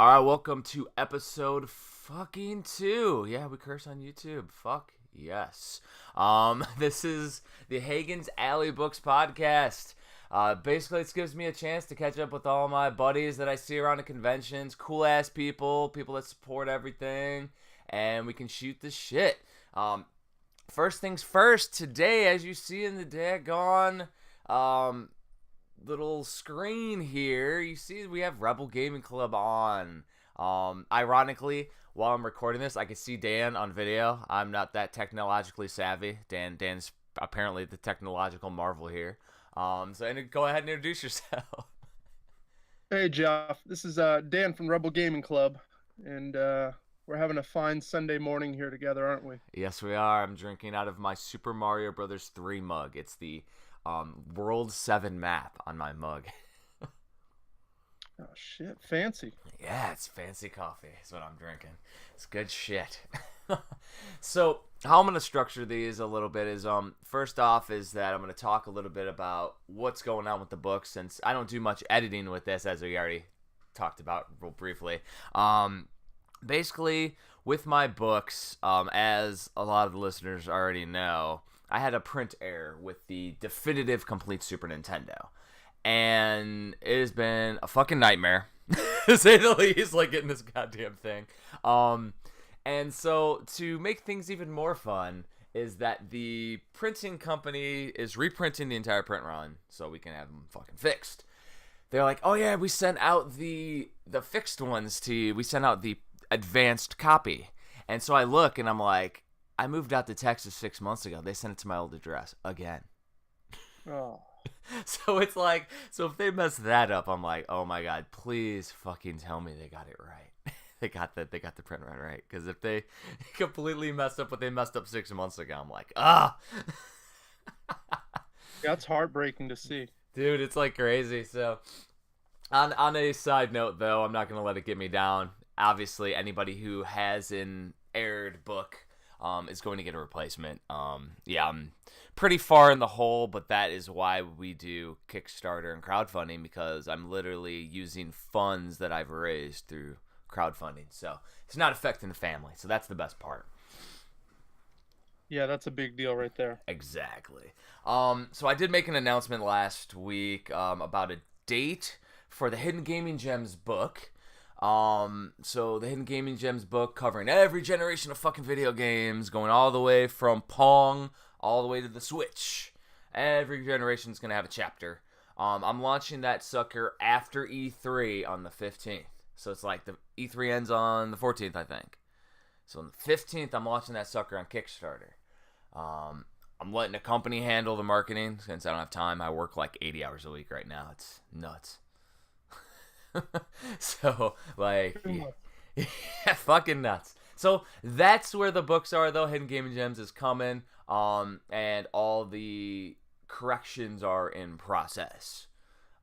All right, welcome to episode fucking 2. Yeah, we curse on YouTube. Fuck yes. This is the Hagen's Alley Books podcast. Basically, it gives me a chance to catch up with all my buddies that I see around the conventions, cool ass people that support everything, and we can shoot the shit. First things first, today, as you see in the daggone little screen here, you see we have Rebel Gaming Club on. Ironically, while I'm recording this, I can see Dan on video. I'm not that technologically savvy. Dan's apparently the technological marvel here. So go ahead and introduce yourself. Hey Jeff, this is Dan from Rebel Gaming Club, and we're having a fine Sunday morning here together, aren't we? Yes, we are. I'm drinking out of my Super Mario Brothers 3 mug. It's the World 7 map on my mug. Oh shit, fancy. Yeah, it's fancy coffee is what I'm drinking. It's good shit. So how I'm going to structure these a little bit is first off is that I'm going to talk a little bit about what's going on with the book, since I don't do much editing with this, as we already talked about real briefly. Basically, with my books, as a lot of the listeners already know, I had a print error with the definitive complete Super Nintendo. And it has been a fucking nightmare, to say the least, like getting this goddamn thing. And so to make things even more fun is that the printing company is reprinting the entire print run so we can have them fucking fixed. They're like, oh yeah, we sent out the fixed ones to you. We sent out the advanced copy. And so I look and I'm like, I moved out to Texas 6 months ago. They sent it to my old address again. Oh. So it's like, so if they mess that up, I'm like, oh my god, please fucking tell me they got it right. they got the print run right. Because if they completely messed up what they messed up 6 months ago, I'm like, ah. That's heartbreaking to see. Dude, it's like crazy. So on a side note though, I'm not gonna let it get me down. Obviously, anybody who has an aired book is going to get a replacement. Yeah, I'm pretty far in the hole, but that is why we do Kickstarter and crowdfunding, because I'm literally using funds that I've raised through crowdfunding. So it's not affecting the family. So that's the best part. Yeah, that's a big deal right there. Exactly. So I did make an announcement last week about a date for the Hidden Gaming Gems book. So the Hidden Gaming Gems book covering every generation of fucking video games, going all the way from Pong all the way to the Switch. Every generation's gonna have a chapter. I'm launching that sucker after E3 on the 15th. So it's like the E3 ends on the 14th, I think. So on the 15th, I'm launching that sucker on Kickstarter. I'm letting the company handle the marketing since I don't have time. I work like 80 hours a week right now. It's nuts. So, like, yeah, fucking nuts. So that's where the books are, though. Hidden Gaming Gems is coming, and all the corrections are in process.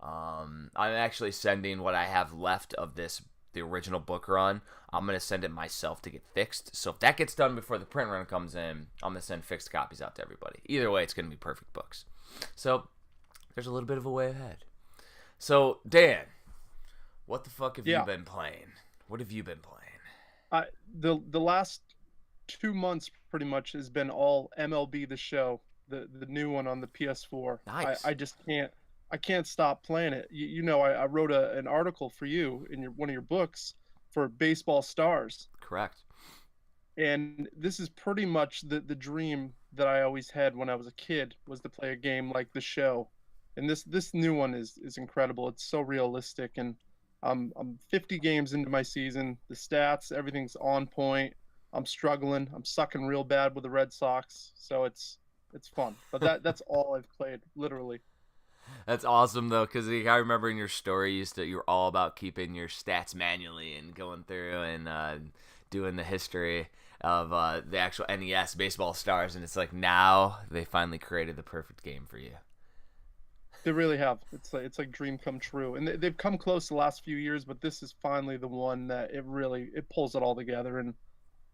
I'm actually sending what I have left of the original book run. I'm gonna send it myself to get fixed. So if that gets done before the print run comes in, I'm gonna send fixed copies out to everybody. Either way, it's gonna be perfect books. So there's a little bit of a way ahead. So Dan, what the fuck have you been playing? What have you been playing? The last 2 months pretty much has been all MLB The Show, the new one on the PS4. Nice. I can't stop playing it. I wrote an article for you in one of your books for Baseball Stars. Correct. And this is pretty much the dream that I always had when I was a kid, was to play a game like The Show. And this new one is incredible. It's so realistic, and I'm 50 games into my season. The stats, everything's on point. I'm struggling. I'm sucking real bad with the Red Sox, so it's fun. But that's all I've played, literally. That's awesome though, because I remember in your story you were all about keeping your stats manually and going through and doing the history of the actual NES Baseball Stars, and it's like now they finally created the perfect game for you. They really have. It's like dream come true, and they've come close the last few years, but this is finally the one that it pulls it all together, and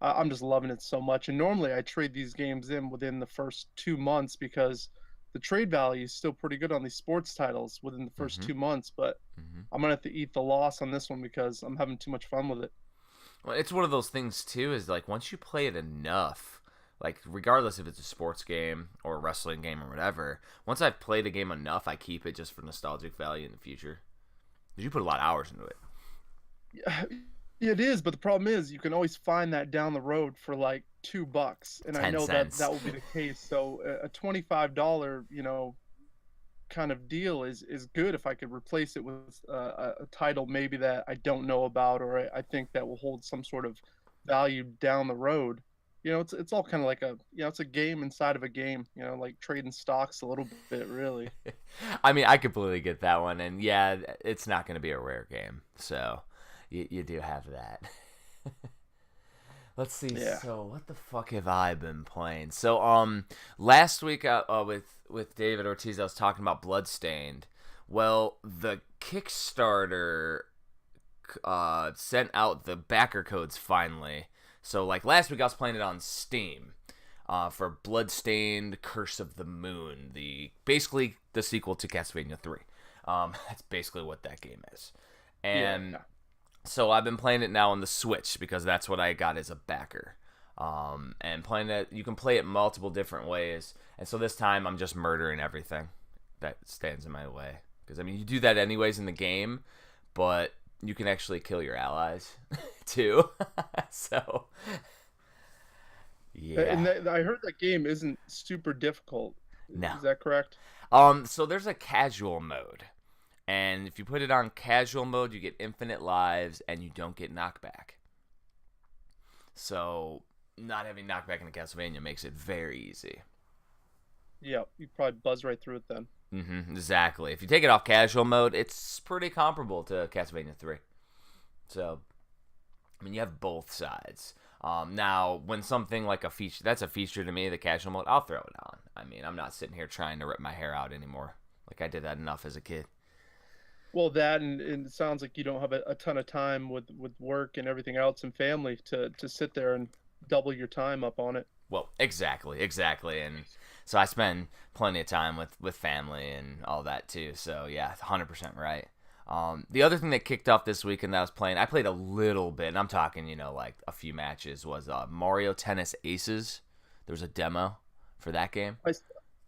I'm just loving it so much. And normally I trade these games in within the first 2 months because the trade value is still pretty good on these sports titles within the first Mm-hmm. 2 months, but Mm-hmm. I'm gonna have to eat the loss on this one because I'm having too much fun with it. Well, it's one of those things too. Is like once you play it enough, like regardless if it's a sports game or a wrestling game or whatever, once I've played a game enough, I keep it just for nostalgic value in the future. Because you put a lot of hours into it. Yeah, it is, but the problem is you can always find that down the road for like $2, and I Ten know that cents. that will be the case. So a $25, kind of deal is good if I could replace it with a title maybe that I don't know about, or I think that will hold some sort of value down the road. It's all kind of like it's a game inside of a game. Like trading stocks a little bit, really. I mean, I completely get that one, and yeah, it's not going to be a rare game, so you do have that. Let's see. Yeah. So, what the fuck have I been playing? So, last week with David Ortiz, I was talking about Bloodstained. Well, the Kickstarter sent out the backer codes finally. So, like last week, I was playing it on Steam for Bloodstained: Curse of the Moon, basically the sequel to Castlevania 3. That's basically what that game is, and. Yeah. So I've been playing it now on the Switch because that's what I got as a backer. And playing it, you can play it multiple different ways. And so this time I'm just murdering everything that stands in my way. Because, I mean, you do that anyways in the game, but you can actually kill your allies too. So, yeah. And I heard that game isn't super difficult. No. Is that correct? So there's a casual mode. And if you put it on casual mode, you get infinite lives and you don't get knockback. So, not having knockback in the Castlevania makes it very easy. Yeah, you probably buzz right through it then. Exactly. If you take it off casual mode, it's pretty comparable to Castlevania 3. So, I mean, you have both sides. Now, when something like that's a feature to me, the casual mode, I'll throw it on. I mean, I'm not sitting here trying to rip my hair out anymore. Like, I did that enough as a kid. Well, that and it sounds like you don't have a ton of time with work and everything else and family to sit there and double your time up on it. Well, exactly. And so I spend plenty of time with family and all that too. So yeah, 100% right. The other thing that kicked off this weekend that I played a little bit, and I'm talking, like a few matches, was Mario Tennis Aces. There was a demo for that game.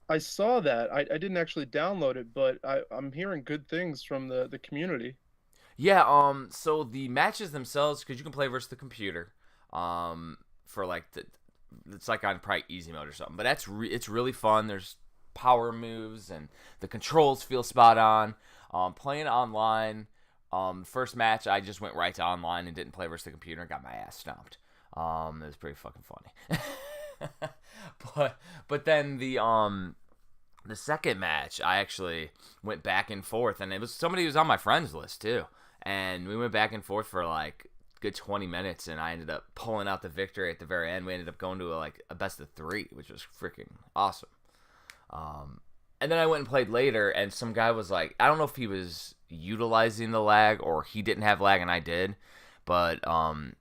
I saw that. I didn't actually download it, but I'm hearing good things from the community. Yeah, so the matches themselves, because you can play versus the computer, for like it's like on probably easy mode or something, but it's really fun. There's power moves and the controls feel spot on. Playing online, first match I just went right to online and didn't play versus the computer and got my ass stomped. It was pretty fucking funny. but then the second match, I actually went back and forth, and it was somebody who was on my friends list too, and we went back and forth for like a good 20 minutes, and I ended up pulling out the victory at the very end. We ended up going to a best of 3, which was freaking awesome. And then I went and played later, and some guy was like, I don't know if he was utilizing the lag or he didn't have lag and I did, but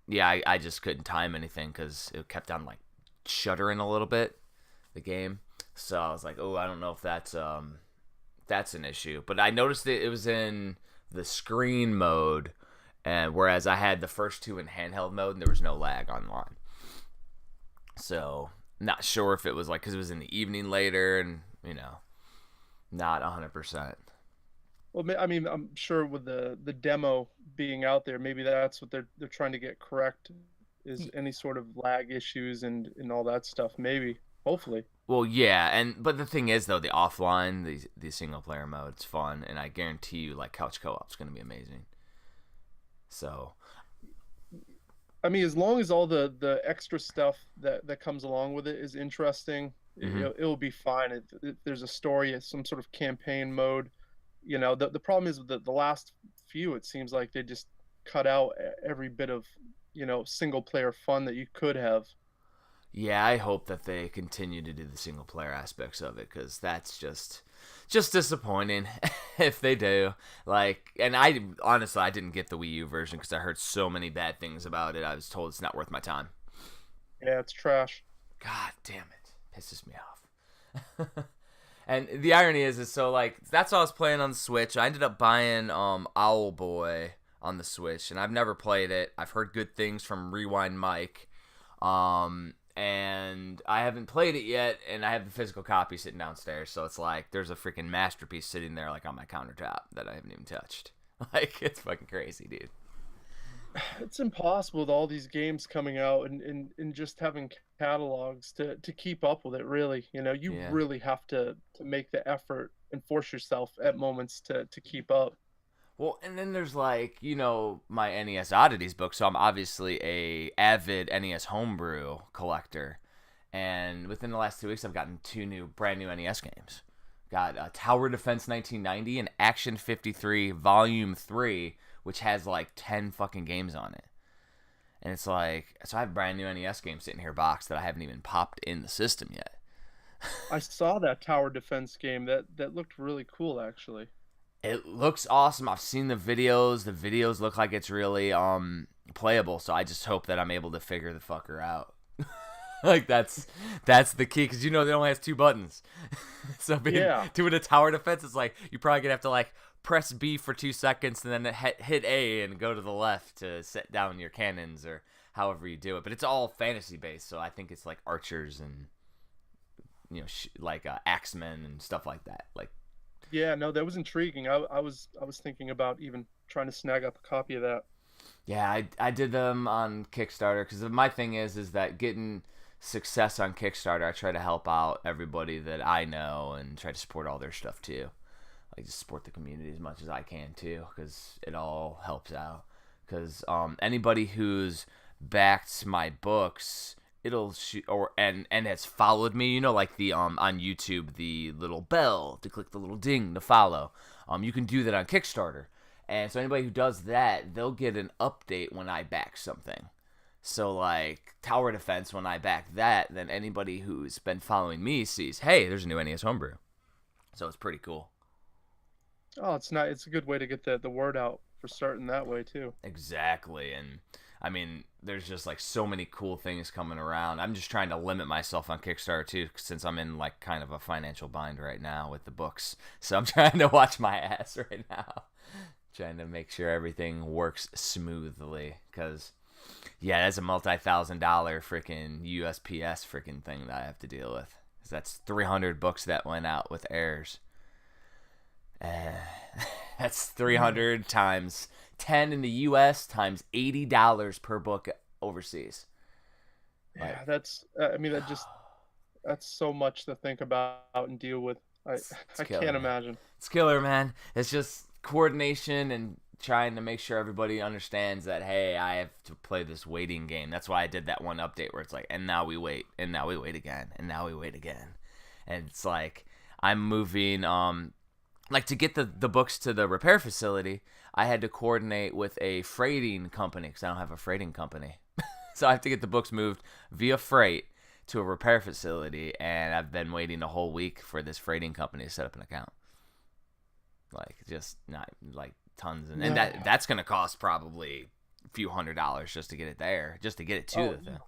yeah, I just couldn't time anything because it kept on like shuddering a little bit, the game. So I was like, oh, I don't know if that's an issue. But I noticed it was in the screen mode, and whereas I had the first two in handheld mode, and there was no lag online. So not sure if it was like because it was in the evening later, and not 100%. Well, I mean, I'm sure with the demo being out there, maybe that's what they're trying to get correct, is any sort of lag issues and all that stuff. Maybe, hopefully. Well, yeah, but the thing is though, the offline, the single player mode, it's fun, and I guarantee you, like couch co-op is going to be amazing. So, I mean, as long as all the extra stuff that comes along with it is interesting, it'll be fine. If there's a story, some sort of campaign mode. The problem is with the last few, it seems like they just cut out every bit of single player fun that you could have. Yeah, I hope that they continue to do the single player aspects of it, because that's just disappointing if they do. Like, and I didn't get the Wii U version because I heard so many bad things about it. I was told it's not worth my time. Yeah, it's trash. God damn it, pisses me off. And the irony is so like that's all I was playing on the Switch. I ended up buying Owlboy on the Switch, and I've never played it. I've heard good things from Rewind Mike, and I haven't played it yet. And I have the physical copy sitting downstairs, so it's like there's a freaking masterpiece sitting there like on my countertop that I haven't even touched. Like it's fucking crazy, dude. It's impossible with all these games coming out and just having catalogs to keep up with it, really. You know, you Yeah. really have to make the effort and force yourself at moments to keep up. Well, and then there's like, my NES Oddities book, so I'm obviously a avid NES homebrew collector. And within the last 2 weeks, I've gotten two brand new NES games. Got Tower Defense 1990 and Action 53 Volume 3, which has like 10 fucking games on it. And it's like, so I have brand new NES games sitting here boxed that I haven't even popped in the system yet. I saw that tower defense game. That looked really cool, actually. It looks awesome. I've seen the videos. The videos look like it's really playable. So I just hope that I'm able to figure the fucker out. Like that's the key, because it only has two buttons. So doing a tower defense is like you probably gonna have to like press B for 2 seconds and then hit A and go to the left to set down your cannons or however you do it. But it's all fantasy based, so I think it's like archers and axemen and stuff like that. Like, Yeah, no, that was intriguing. I was thinking about even trying to snag up a copy of that. yeah, I did them on Kickstarter because my thing is that getting success on Kickstarter, I try to help out everybody that I know and try to support all their stuff too. Like just support the community as much as I can too, because it all helps out. Because anybody who's backed my books, it'll and has followed me, like the on YouTube, the little bell to click the little ding to follow. You can do that on Kickstarter, and so anybody who does that, they'll get an update when I back something. So like Tower Defense, when I back that, then anybody who's been following me sees, hey, there's a new NES homebrew. So it's pretty cool. Oh, it's not. It's a good way to get the word out for starting that way too. Exactly. And I mean, there's just like so many cool things coming around. I'm just trying to limit myself on Kickstarter too, since I'm in like kind of a financial bind right now with the books. So I'm trying to watch my ass right now, trying to make sure everything works smoothly. Because yeah, that's a multi-$1,000 freaking USPS freaking thing that I have to deal with. That's 300 books that went out with errors. That's 300 times 10 in the U.S. times $80 per book overseas. Yeah, that's. I mean, that's so much to think about and deal with. I killer, can't man. imagine. It's killer, man. It's just coordination and trying to make sure everybody understands that, hey, I have to play this waiting game. That's why I did that one update where it's like, and now we wait, and now we wait again, and now we wait again. And it's like I'm moving like to get the books to the repair facility, I had to coordinate with a freighting company because I don't have a freighting company. So I have to get the books moved via freight to a repair facility, and I've been waiting a whole week for this freighting company to set up an account. Like just not like tons, and that's gonna cost probably a few $100s just to get it there, just to get it to the thing.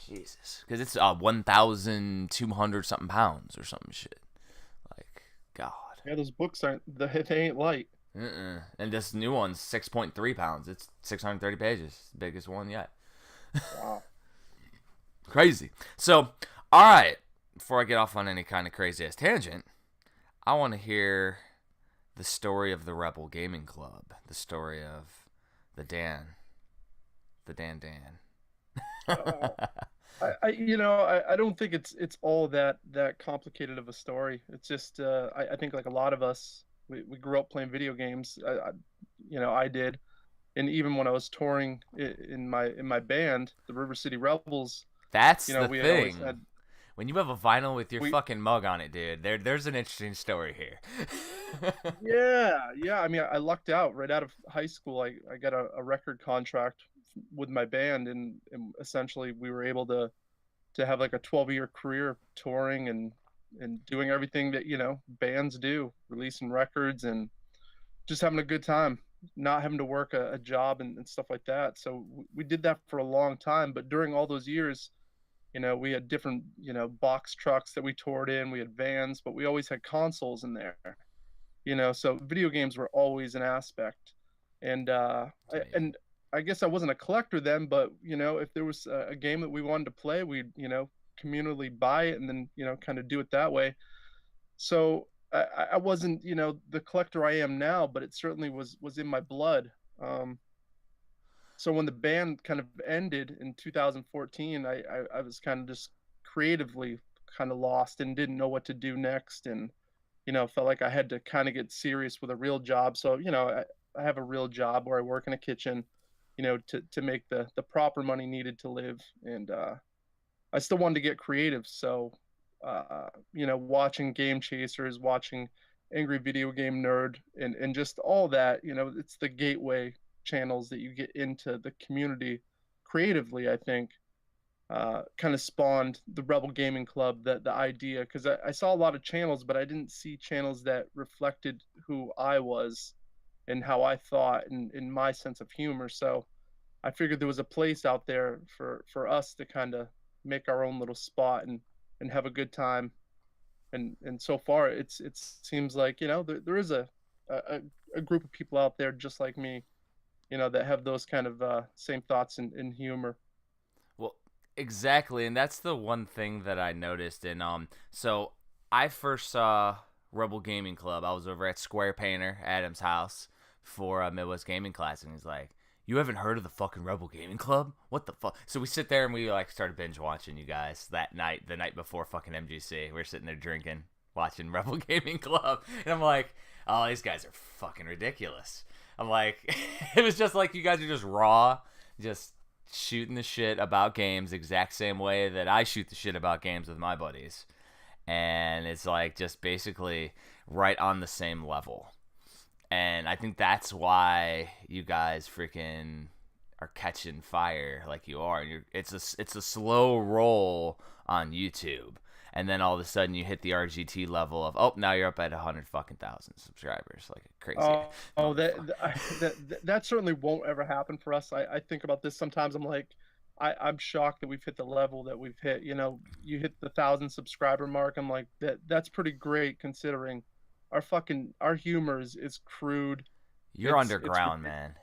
Jesus, because it's 1,200 something pounds or something shit. Like God. Yeah, those books they ain't light. And this new one's 6.3 pounds. It's 630 pages, biggest one yet. Wow. Crazy. So, all right. Before I get off on any kind of crazy ass tangent, I want to hear the story of the Rebel Gaming Club, the story of the Dan. I don't think it's all that complicated of a story. It's just I think like a lot of us, we grew up playing video games. I did, and even when I was touring in my band, the River City Rebels. That's the we thing. always had, when you have a vinyl with your fucking mug on it, dude, there's an interesting story here. yeah. I mean, I lucked out right out of high school. I got a record contract with my band, and essentially we were able to have like a 12-year career touring and doing everything that bands do, releasing records and just having a good time, not having to work a job and stuff like that. So we did that for a long time. But during all those years, We had different, box trucks that we toured in. We had vans, but we always had consoles in there. So video games were always an aspect. And It's amazing. I guess I wasn't a collector then, but if there was a game that we wanted to play, we'd communally buy it and then kind of do it that way. So I wasn't the collector I am now, but it certainly was in my blood. So when the band kind of ended in 2014, I was kind of just creatively kind of lost and didn't know what to do next, and felt like I had to kind of get serious with a real job. So I have a real job where I work in a kitchen, to make the proper money needed to live, and I still wanted to get creative. So watching Game Chasers, watching Angry Video Game Nerd, and just all that, it's the gateway channels that you get into the community creatively. I think kind of spawned the Rebel Gaming Club, the idea, because I saw a lot of channels, but I didn't see channels that reflected who I was and how I thought and in my sense of humor. So I figured there was a place out there for us to kind of make our own little spot and have a good time. And so far, it seems like there is a a group of people out there just like me, that have those kind of same thoughts and humor. Well, exactly, and that's the one thing that I noticed. And so I first saw Rebel Gaming Club. I was over at Square Painter Adam's house for a Midwest Gaming class, and he's like, "You haven't heard of the fucking Rebel Gaming Club? What the fuck?" So we sit there and we like started binge watching you guys that night, the night before fucking MGC. We're sitting there drinking, watching Rebel Gaming Club, and I'm like, "Oh, these guys are fucking ridiculous." I'm like, it was just like you guys are just raw, just shooting the shit about games, exact same way that I shoot the shit about games with my buddies, and it's like just basically right on the same level. And I think that's why you guys freaking are catching fire like you are. It's a slow roll on YouTube, and then all of a sudden you hit the RGT level of, oh, now you're up at 100 fucking thousand subscribers, like a crazy Oh, motherfucker. that certainly won't ever happen for us. I think about this sometimes. I'm like, I'm shocked that we've hit the level that we've hit. You hit the 1,000 subscriber mark. I'm like, that's pretty great considering our humor is crude. You're It's underground, man.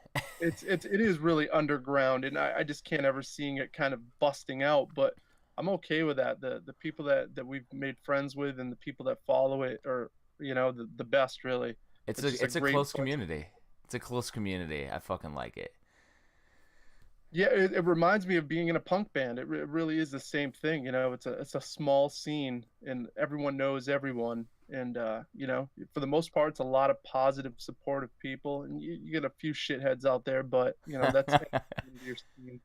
it is really underground, and I just can't ever seeing it kind of busting out. But I'm okay with that. The people that we've made friends with and the people that follow it are the best, really. It's It's just a a great close bunch of community. It's a close community. I fucking like it. Yeah, it reminds me of being in a punk band. It really is the same thing. It's a small scene, and everyone knows everyone. And for the most part, it's a lot of positive, supportive people, and you get a few shitheads out there, but that's your scene.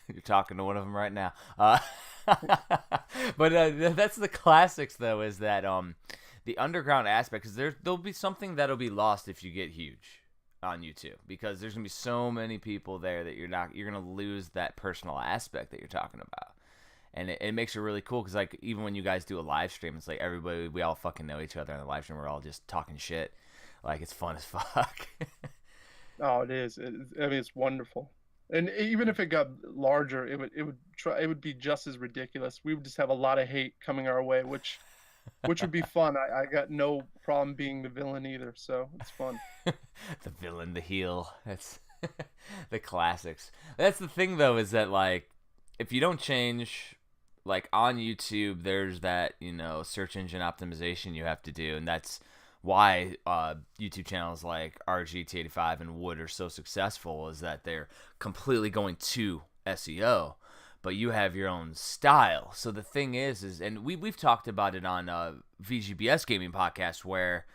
You're talking to one of them right now. But that's the classics, though, is that the underground aspect, because there'll be something that'll be lost if you get huge on YouTube, because there's gonna be so many people there that you're gonna lose that personal aspect that you're talking about. And it makes it really cool, because like even when you guys do a live stream, it's like everybody, we all fucking know each other on the live stream. We're all just talking shit, like it's fun as fuck. Oh, it is. I mean, it's wonderful. And even if it got larger, it would be just as ridiculous. We would just have a lot of hate coming our way, which would be fun. I got no problem being the villain either, so it's fun. The villain, the heel. That's the classics. That's the thing, though, is that like if you don't change, like on YouTube, there's that search engine optimization you have to do, and that's why YouTube channels like RGT85 and Wood are so successful, is that they're completely going to SEO, but you have your own style. So the thing is and we've talked about it on VGBS Gaming Podcast, where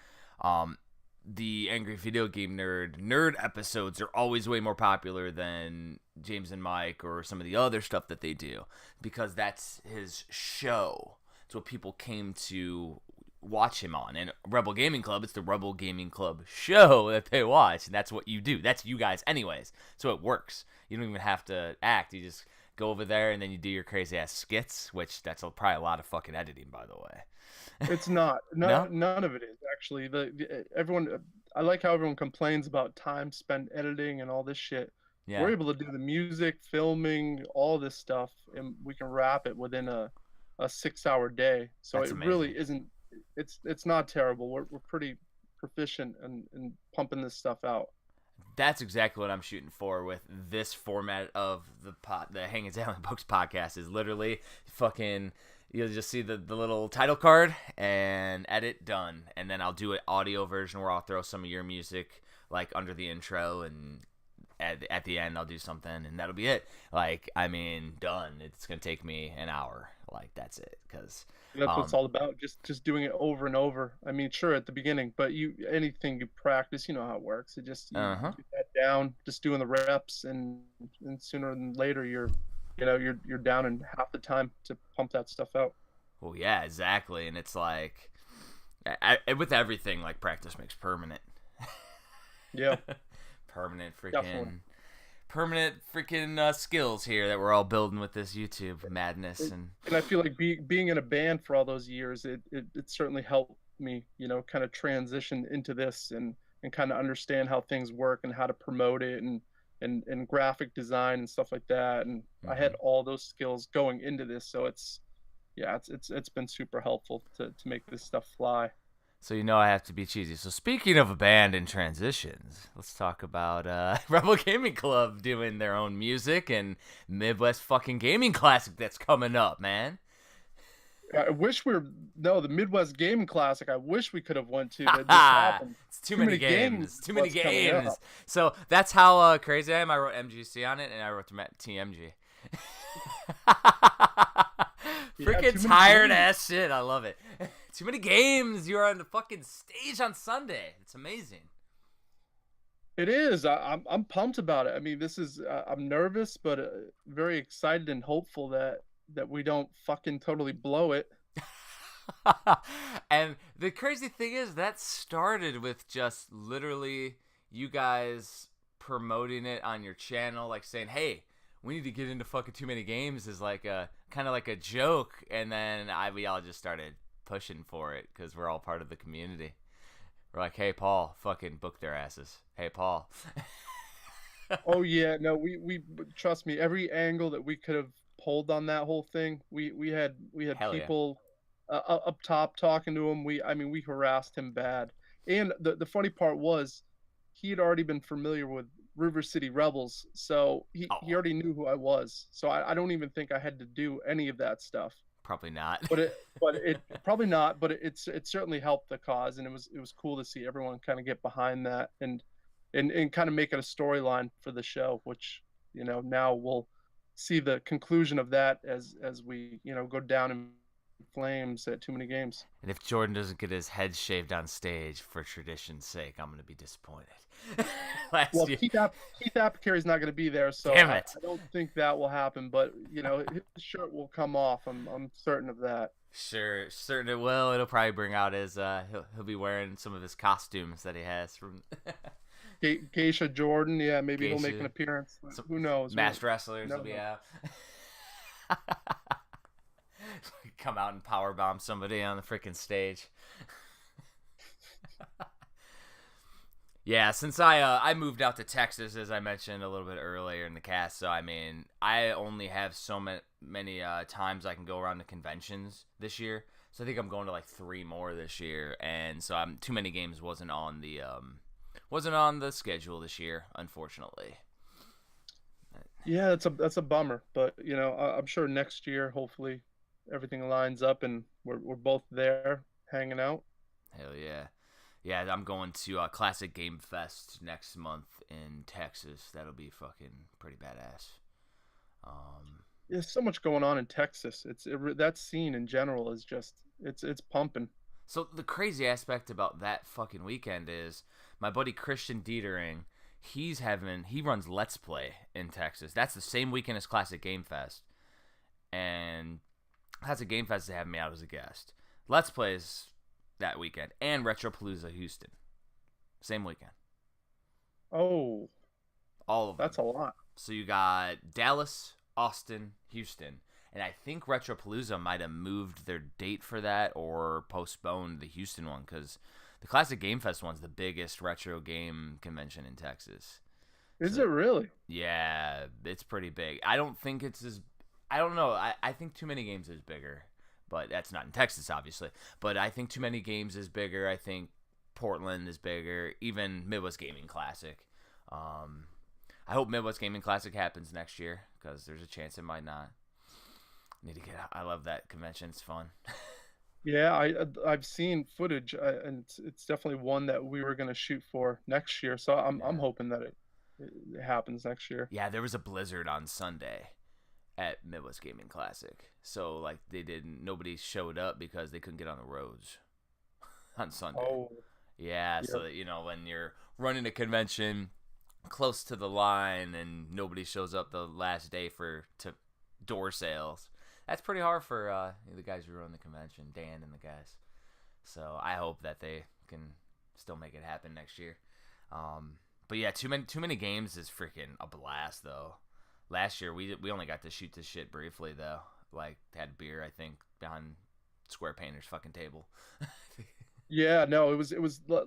the Angry Video Game Nerd episodes are always way more popular than James and Mike or some of the other stuff that they do, because that's his show. It's what people came to watch him on. And Rebel Gaming Club, it's the Rebel Gaming Club show that they watch, and that's what you do. That's you guys anyways. So it works. You don't even have to act. You just go over there and then you do your crazy ass skits, which that's probably a lot of fucking editing, by the way. It's not. No? None of it is actually. Everyone. I like how everyone complains about time spent editing and all this shit. we're Yeah, able to do the music, filming, all this stuff, and we can wrap it within a 6 hour day. So that's it really amazing. isn't. It's not terrible. We're pretty proficient in pumping this stuff out. That's exactly what I'm shooting for with this format of the Hagen's Alien Books podcast. Is literally fucking. You'll just see the little title card and edit done, and then I'll do an audio version where I'll throw some of your music like under the intro, and at the end I'll do something, and that'll be it. Like, I mean, done. It's gonna take me an hour. Like, that's it. Cause That's what it's all about. Just doing it over and over. I mean, sure at the beginning, but you anything you practice, you know how it works. It just you uh-huh. get that down, just doing the reps, and sooner than later you're down in half the time to pump that stuff out. Well, yeah, exactly. And it's like, with everything, like, practice makes permanent. Yeah, permanent definitely. freaking permanent freaking skills here that we're all building with this YouTube madness. And And I feel like being in a band for all those years, it certainly helped me, kind of transition into this and kind of understand how things work and how to promote it and graphic design and stuff like that. And I mm-hmm. had all those skills going into this, so it's been super helpful to make this stuff fly. So I have to be cheesy. So speaking of a band in transitions, let's talk about Rebel Gaming Club doing their own music and Midwest fucking gaming classic that's coming up, man. I wish we were no the Midwest Gaming Classic. I wish we could have went to that just happened. It's too many games. games. Too many What's coming games. up. So that's how crazy I am. I wrote MGC on it, and I wrote TMG. Freaking tired ass shit. I love it. Too many games. You're on the fucking stage on Sunday. It's amazing. It is. I'm pumped about it. I mean, this is. I'm nervous, but very excited and hopeful that we don't fucking totally blow it. And the crazy thing is that started with just literally you guys promoting it on your channel, like saying, "Hey, we need to get into fucking Too Many Games," is like a kind of like a joke, and then we all just started pushing for it because we're all part of the community. We're like, "Hey, Paul, fucking book their asses. Hey, Paul." Oh yeah, no, we trust me. Every angle that we could have pulled on that whole thing, we had Hell yeah. people up top talking to him. I mean, we harassed him bad. And the funny part was, he had already been familiar with River City Rebels, so he Oh, already knew who I was. So I don't even think I had to do any of that stuff. probably not. But it probably not, but it certainly helped the cause, and it was cool to see everyone kind of get behind that and kind of make it a storyline for the show, which now we'll see the conclusion of that as we go down in flames at Too Many Games. And if Jordan doesn't get his head shaved on stage for tradition's sake, I'm gonna be disappointed. Well, Last year, Keith Apocary's not going to be there, so damn I, it. I don't think that will happen. But his shirt will come off. I'm certain of that. Sure, certain it will. It'll probably bring out his. He'll be wearing some of his costumes that he has from Geisha Jordan, yeah, maybe he'll make Geisha. an appearance. Some Who knows? masked wrestlers Never will be know. out. Come out and powerbomb somebody on the freaking stage. Yeah, since I moved out to Texas, as I mentioned a little bit earlier in the cast, so I mean I only have so many times I can go around to conventions this year. So I think I'm going to like 3 more this year, and so Too Many Games wasn't on the schedule this year, unfortunately. Yeah, that's a bummer, but I'm sure next year, hopefully, everything lines up and we're both there hanging out. Hell yeah. Yeah, I'm going to Classic Game Fest next month in Texas. That'll be fucking pretty badass. There's so much going on in Texas. That scene in general is just it's pumping. So the crazy aspect about that fucking weekend is my buddy Christian Dietering, he runs Let's Play in Texas. That's the same weekend as Classic Game Fest. And Classic Game Fest is having me out as a guest. Let's Plays that weekend, and Retropalooza Houston, same weekend. Oh, All of them. that's a lot. So you got Dallas, Austin, Houston, and I think Retropalooza might have moved their date for that or postponed the Houston one, because the Classic Game Fest one's the biggest retro game convention in Texas. Is So it really? yeah, it's pretty big. I don't think it's as I don't know. I think Too Many Games is bigger, but that's not in Texas, obviously. But I think Too Many Games is bigger. I think Portland is bigger. Even Midwest Gaming Classic. Um, I hope Midwest Gaming Classic happens next year because there's a chance it might not. Need to get out. I love that convention. It's fun. Yeah, I've seen footage, and it's definitely one that we were gonna shoot for next year. So I'm Yeah. hoping that it happens next year. Yeah, there was a blizzard on Sunday at Midwest Gaming Classic. So like they didn't nobody showed up because they couldn't get on the roads on Sunday. Oh, Yeah, yeah, so that, when you're running a convention close to the line and nobody shows up the last day for to door sales, that's pretty hard for the guys who run the convention, Dan and the guys. So I hope that they can still make it happen next year. But yeah, too many games is freaking a blast though. Last year we only got to shoot this shit briefly though. Like had beer I think behind Square Painter's fucking table. yeah. No,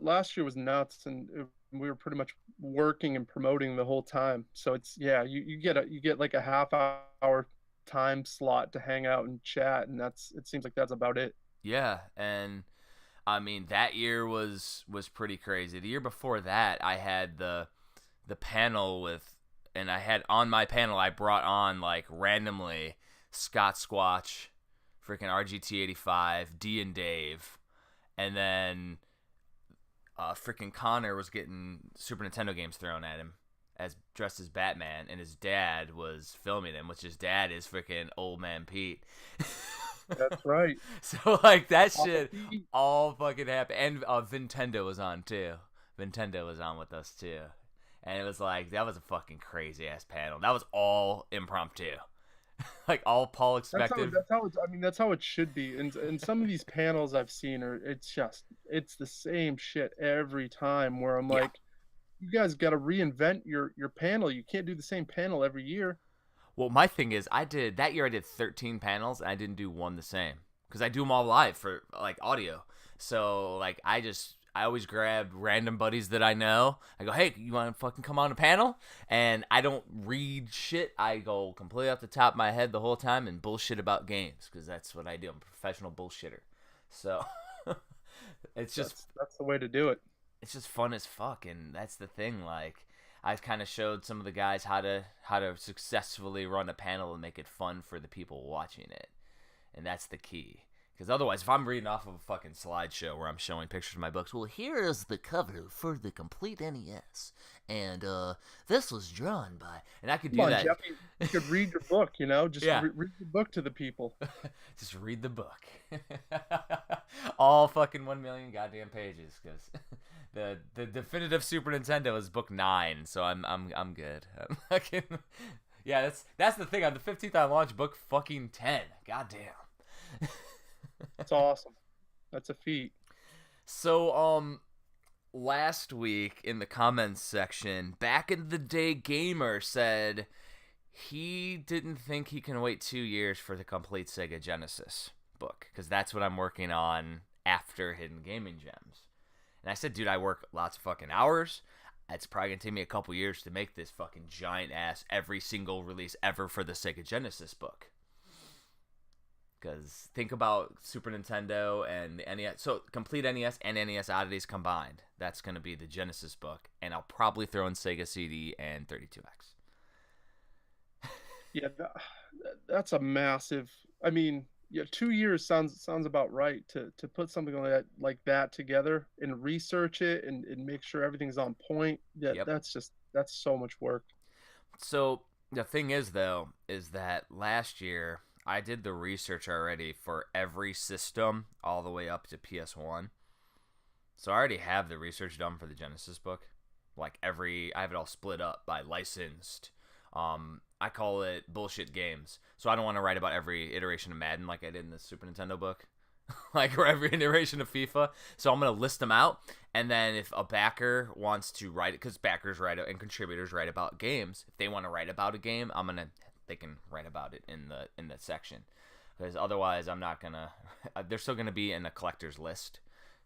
last year was nuts, and we were pretty much working and promoting the whole time. So it's yeah, you get like a half hour time slot to hang out and chat, and it seems like that's about it. Yeah, and I mean that year was pretty crazy. The year before that, I had the panel with, and I had on my panel I brought on like randomly Scott Squatch, freaking RGT85, D and Dave, and then freaking Connor was getting Super Nintendo games thrown at him as dressed as Batman, and his dad was filming him, which his dad is freaking Old Man Pete. That's right. So like that Papa shit Pete. all fucking happened, and Nintendo was on too. Nintendo was on with us too, and it was like that was a fucking crazy ass panel. That was all impromptu, like all Paul expected. I mean, that's how it should be. And some of these panels I've seen it's the same shit every time. Where I'm Yeah. like, you guys got to reinvent your panel. You can't do the same panel every year. Well, my thing is, I did that year. I did 13 panels, and I didn't do one the same because I do them all live for like audio. So like I always grab random buddies that I know. I go, hey, you want to fucking come on a panel? And I don't read shit. I go completely off the top of my head the whole time and bullshit about games because that's what I do. I'm a professional bullshitter. So it's just That's the way to do it. it's just fun as fuck, and that's the thing. Like I've kind of showed some of the guys how to successfully run a panel and make it fun for the people watching it, and that's the key. Because otherwise, if I'm reading off of a fucking slideshow where I'm showing pictures of my books, well, here is the cover for the complete NES, and this was drawn by, and I could do Come on, that. Jeff. You could read your book. Just Yeah. read the book to the people. Just read the book. All fucking 1 million goddamn pages, because the definitive Super Nintendo is book 9, so I'm good. I'm fucking, yeah, that's the thing. On the 15th on launch, book fucking 10. Goddamn. It's awesome. That's a feat. So last week in the comments section, back in the day gamer said he didn't think he can wait 2 years for the complete Sega Genesis book, because that's what I'm working on after Hidden Gaming Gems. And I said, dude, I work lots of fucking hours. It's probably gonna take me a couple years to make this fucking giant ass every single release ever for the Sega Genesis book. Because think about Super Nintendo and the NES. So complete NES and NES oddities combined. That's going to be the Genesis book. And I'll probably throw in Sega CD and 32X. Yeah, that's a massive. I mean, yeah, 2 years sounds about right to put something like that together and research it and make sure everything's on point. Yeah, Yep. that's so much work. So the thing is, though, is that last year I did the research already for every system all the way up to PS1. So I already have the research done for the Genesis book. Like I have it all split up by licensed. I call it bullshit games. So I don't want to write about every iteration of Madden like I did in the Super Nintendo book. Like, or every iteration of FIFA. So I'm going to list them out. And then if a backer wants to write it, because backers write and contributors write about games. If they want to write about a game, they can write about it in the section. Because otherwise I'm not going to, they're still going to be in a collector's list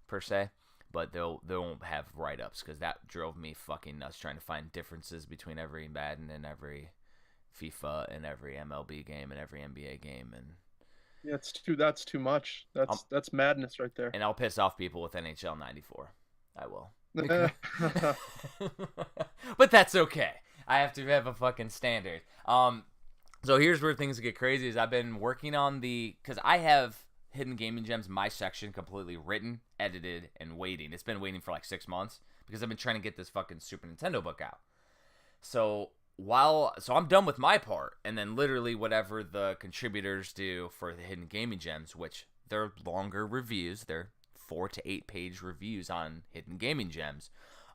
per se. but they won't have write-ups because that drove me fucking nuts trying to find differences between every Madden and every FIFA and every MLB game and every NBA game, and Yeah, that's too much. That's madness right there. and I'll piss off people with NHL 94. I will. Because... but that's okay. I have to have a fucking standard. So here's where things get crazy is I've been working on because I have Hidden Gaming Gems, my section completely written, edited, and waiting. It's been waiting for like 6 months because I've been trying to get this fucking Super Nintendo book out. So I'm done with my part, and then literally whatever the contributors do for the Hidden Gaming Gems, which they're longer reviews, they're 4 to 8 page reviews on Hidden Gaming Gems.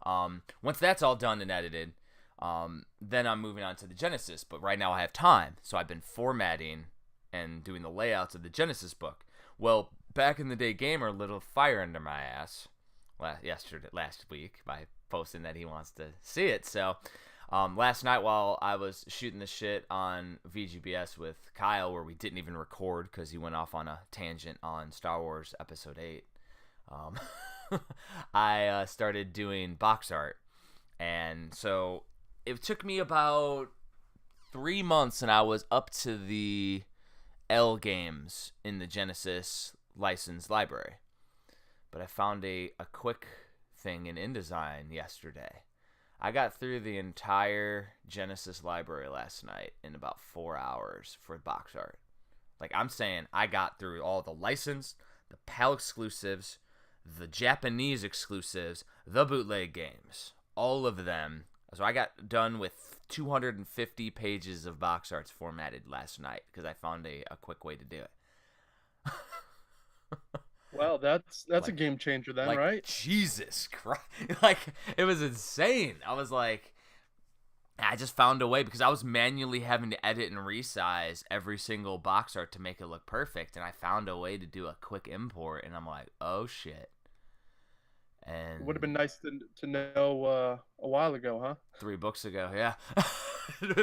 Once that's all done and edited, then I'm moving on to the Genesis. But right now I have time, so I've been formatting and doing the layouts of the Genesis book. Well, back in the day, Gamer lit a fire under my ass last week by posting that he wants to see it. So last night while I was shooting the shit on VGBS with Kyle, where we didn't even record because he went off on a tangent on Star Wars Episode 8, I started doing box art. And so it took me about 3 months, and I was up to the L games in the Genesis licensed library. But I found a quick thing in InDesign yesterday. I got through the entire Genesis library last night in about 4 hours for box art. Like, I'm saying I got through all the licensed, the PAL exclusives, the Japanese exclusives, the bootleg games, all of them. So I got done with 250 pages of box arts formatted last night because I found a quick way to do it. Well, that's like, a game changer then, right? Jesus Christ. Like, it was insane. I was like, I just found a way because I was manually having to edit and resize every single box art to make it look perfect, and I found a way to do a quick import, and I'm like, oh shit. And it would have been nice to know a while ago, huh? 3 books ago, yeah.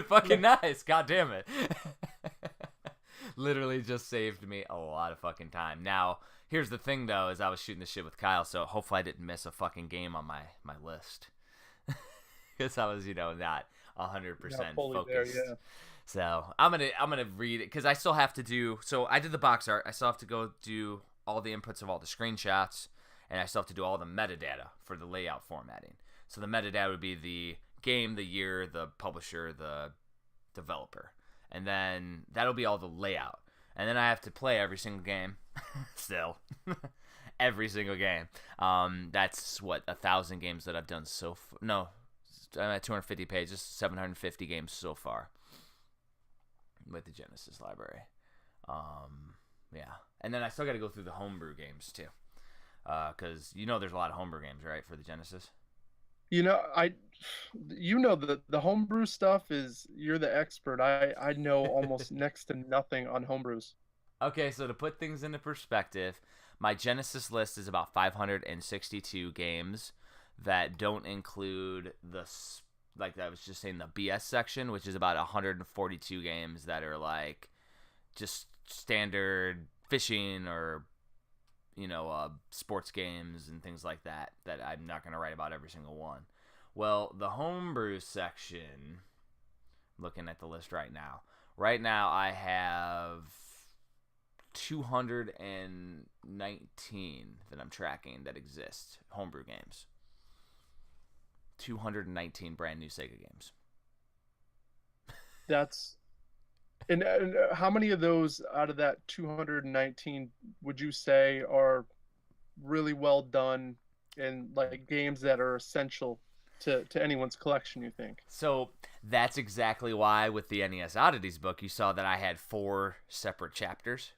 Fucking nice. God damn it. Literally just saved me a lot of fucking time. Now, here's the thing, though, is I was shooting this shit with Kyle, so hopefully I didn't miss a fucking game on my list. Because I was, not 100% focused. There, yeah. So I'm gonna read it because I still have to do. So I did the box art. I still have to go do all the inputs of all the screenshots, and I still have to do all the metadata for the layout formatting. So the metadata would be the game, the year, the publisher, the developer, and then that'll be all the layout. And then I have to play every single game, still, every single game. That's what 1,000 games that I've done so far. No, I'm at 250 pages, 750 games so far with the Genesis library. Yeah, and then I still got to go through the homebrew games too, because there's a lot of homebrew games, right, for the Genesis. The homebrew stuff is, you're the expert. I know almost next to nothing on homebrews. Okay, so to put things into perspective, my Genesis list is about 562 games that don't include like I was just saying, the BS section, which is about 142 games that are like just standard fishing or sports games and things like that I'm not going to write about every single one. Well, the homebrew section, looking at the list right now I have 219 that I'm tracking that exist, homebrew games. 219 brand new Sega games. That's and how many of those out of that 219 would you say are really well done and like games that are essential to anyone's collection, you think? So that's exactly why with the NES Oddities book you saw that I had 4 separate chapters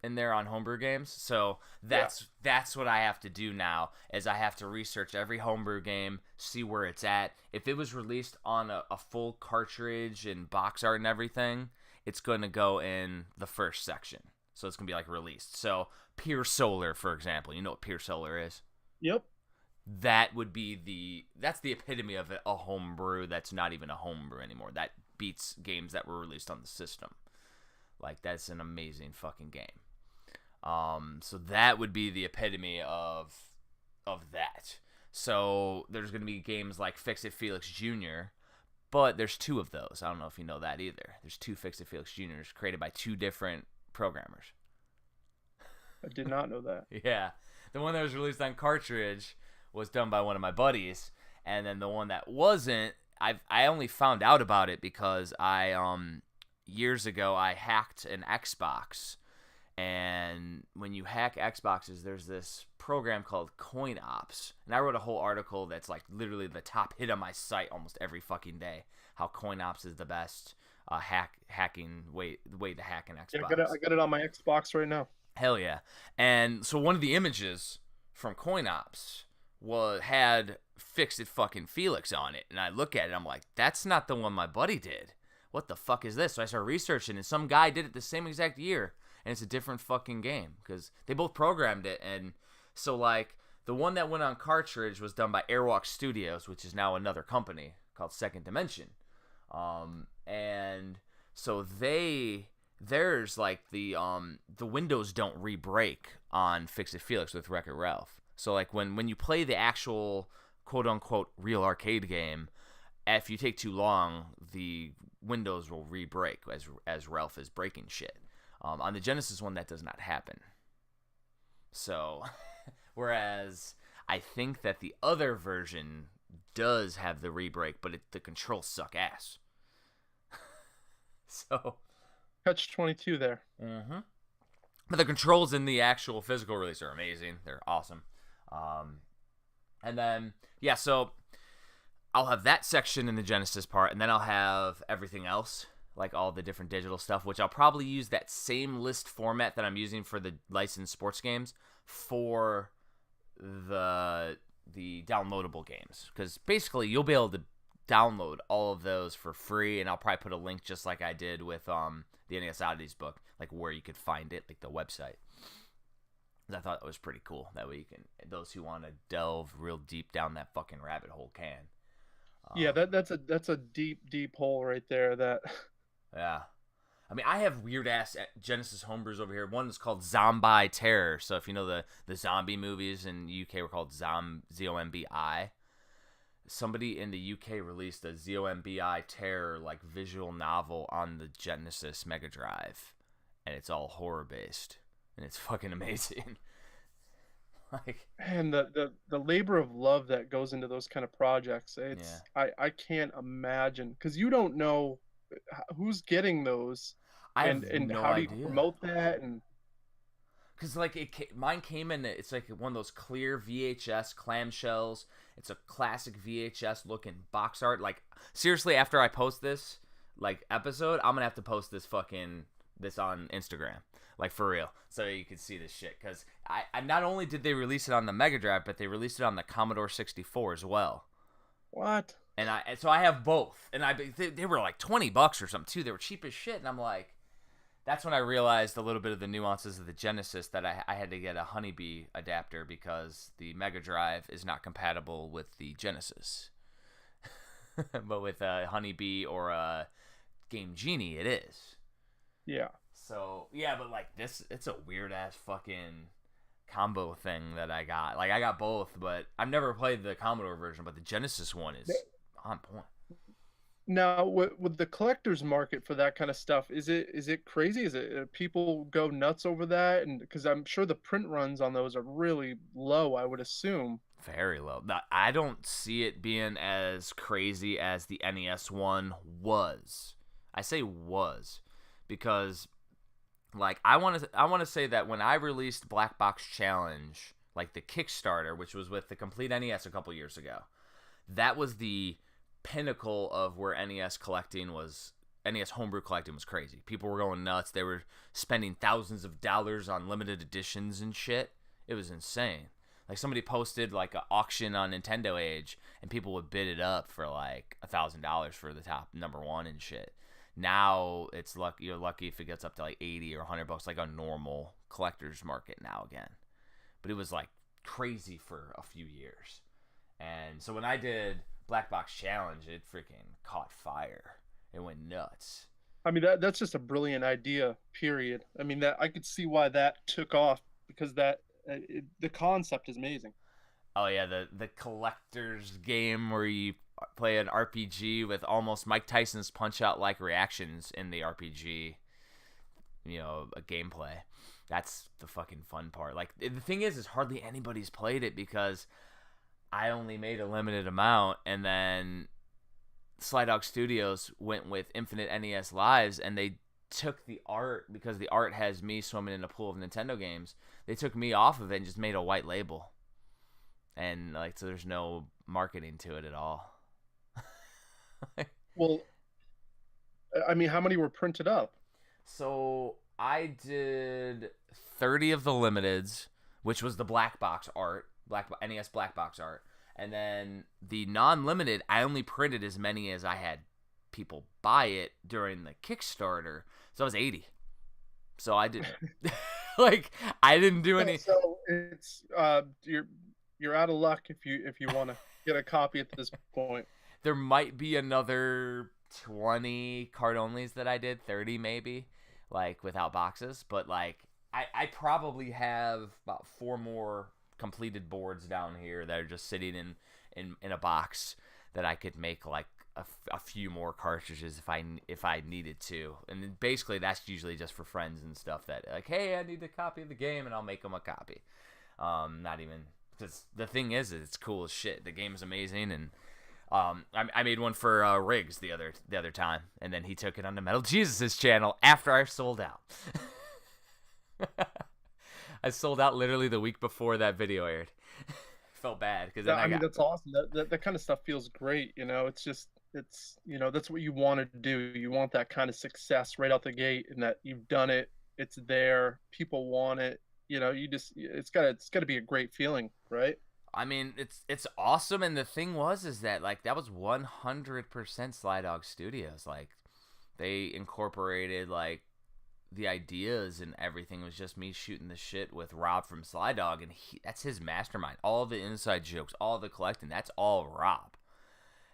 in there on homebrew games. So that's what I have to do now, is I have to research every homebrew game, see where it's at. If it was released on a full cartridge and box art and everything, it's going to go in the first section. So it's going to be like released. So Pure Solar, for example, you know what Pure Solar is? Yep. That would be that's the epitome of a homebrew that's not even a homebrew anymore. That beats games that were released on the system. Like, that's an amazing fucking game. So that would be the epitome of of that. So there's going to be games like Fix-It Felix Jr., but there's 2 of those. I don't know if you know that either. There's 2 Fix-It Felix Jr.'s created by 2 different programmers. I did not know that. Yeah. The one that was released on cartridge was done by one of my buddies, and then the one that wasn't, I only found out about it because I years ago I hacked an Xbox, and when you hack Xboxes, there's this program called Coin Ops, and I wrote a whole article that's like literally the top hit on my site almost every fucking day. How Coin Ops is the best hacking way to hack an Xbox. Yeah, I got it on my Xbox right now. Hell yeah! And so one of the images from Coin Ops had Fix-It fucking Felix on it, and I look at it, I'm like, that's not the one my buddy did. What the fuck is this? So I started researching, and some guy did it the same exact year, and it's a different fucking game because they both programmed it. And so like the one that went on cartridge was done by Airwalk Studios, which is now another company called Second Dimension, and so there's like the windows don't re-break on Fix-It Felix with Wreck-It Ralph. So like when you play the actual quote unquote real arcade game, if you take too long, the windows will re-break as Ralph is breaking shit. On the Genesis one, that does not happen. So, whereas I think that the other version does have the re-break, but the controls suck ass. So, Catch-22 there. Mm-hmm. But the controls in the actual physical release are amazing. They're awesome. And then, yeah, so I'll have that section in the Genesis part, and then I'll have everything else, like all the different digital stuff, which I'll probably use that same list format that I'm using for the licensed sports games for the downloadable games. Because basically, you'll be able to download all of those for free, and I'll probably put a link just like I did with the NES Oddities book, like where you could find it, like the website. I thought that was pretty cool. That way you can, those who want to delve real deep down that fucking rabbit hole can. Yeah, that's a deep hole right there. That. Yeah. I mean, I have weird ass Genesis homebrews over here. One is called Zombie Terror. So if you know the zombie movies in the UK were called Zombi. Somebody in the UK released a Zombi Terror like visual novel on the Genesis Mega Drive, and it's all horror based, and it's fucking amazing. Like, and the labor of love that goes into those kind of projects, it's I can't imagine, because you don't know who's getting those, and no how do idea. you promote that, and because like mine came in, it's like one of those clear VHS clamshells. It's a classic VHS looking box art. Like seriously, after I post this like episode, I'm gonna have to post this on Instagram, like for real, so you can see this shit. Because I not only did they release it on the Mega Drive, but they released it on the Commodore 64 as well. What? And so I have both, and they were like $20 or something too. They were cheap as shit, and I'm like, that's when I realized a little bit of the nuances of the Genesis, that I had to get a Honeybee adapter because the Mega Drive is not compatible with the Genesis. But with a Honeybee or a Game Genie, it is. Yeah. So, yeah, but like this, it's a weird ass fucking combo thing that I got. Like I got both, but I've never played the Commodore version, but the Genesis one is on point. Now, with the collector's market for that kind of stuff, is it crazy? Is it people go nuts over that? And because I'm sure the print runs on those are really low, I would assume. Very low. I don't see it being as crazy as the NES one was. I say was because, like, I want to say that when I released Black Box Challenge, like the Kickstarter, which was with the complete NES a couple years ago, that was the pinnacle of where NES homebrew collecting was crazy. People were going nuts. They were spending thousands of dollars on limited editions and shit. It was insane. Like somebody posted like an auction on Nintendo Age, and people would bid it up for like $1,000 for the top number one and shit. Now it's you're lucky if it gets up to like $80 or $100, like a normal collector's market now again. But it was like crazy for a few years. And so when I did Black Box Challenge, it freaking caught fire. It went nuts. I mean, that's just a brilliant idea, period. I mean, that I could see why that took off, because the concept is amazing. Oh yeah, the collector's game where you play an RPG with almost Mike Tyson's Punch Out like reactions in the RPG, a gameplay. That's the fucking fun part. Like the thing is hardly anybody's played it because I only made a limited amount, and then Sly Dog Studios went with Infinite NES Lives, and they took the art because the art has me swimming in a pool of Nintendo games. They took me off of it and just made a white label, and like so there's no marketing to it at all. Well, I mean, how many were printed up? So I did 30 of the limiteds, which was the black box art, black NES black box art, and then the non-limited, I only printed as many as I had people buy it during the Kickstarter. So I was 80. So I didn't like I didn't do any. So it's you're out of luck if you want to get a copy at this point. There might be another 20 card onlys that I did, 30 maybe, like without boxes, but like I probably have about 4 more completed boards down here that are just sitting in a box that I could make like a few more cartridges if I needed to. And then basically that's usually just for friends and stuff that like, hey, I need a copy of the game, and I'll make them a copy. Not even because the thing is it's cool as shit. The game is amazing, and I made one for Riggs the other time, and then he took it on the Metal Jesus' channel after I sold out. I sold out literally the week before that video aired. Felt bad because I mean, that's awesome. That kind of stuff feels great. It's just that's what you want to do. You want that kind of success right out the gate, and that you've done it. It's there. People want it. It's gotta be a great feeling, right? I mean, it's awesome, and the thing is that like that was 100% Sly Dog Studios. Like they incorporated like the ideas and everything. It was just me shooting the shit with Rob from Sly Dog, and that's his mastermind. All the inside jokes, all the collecting, that's all Rob.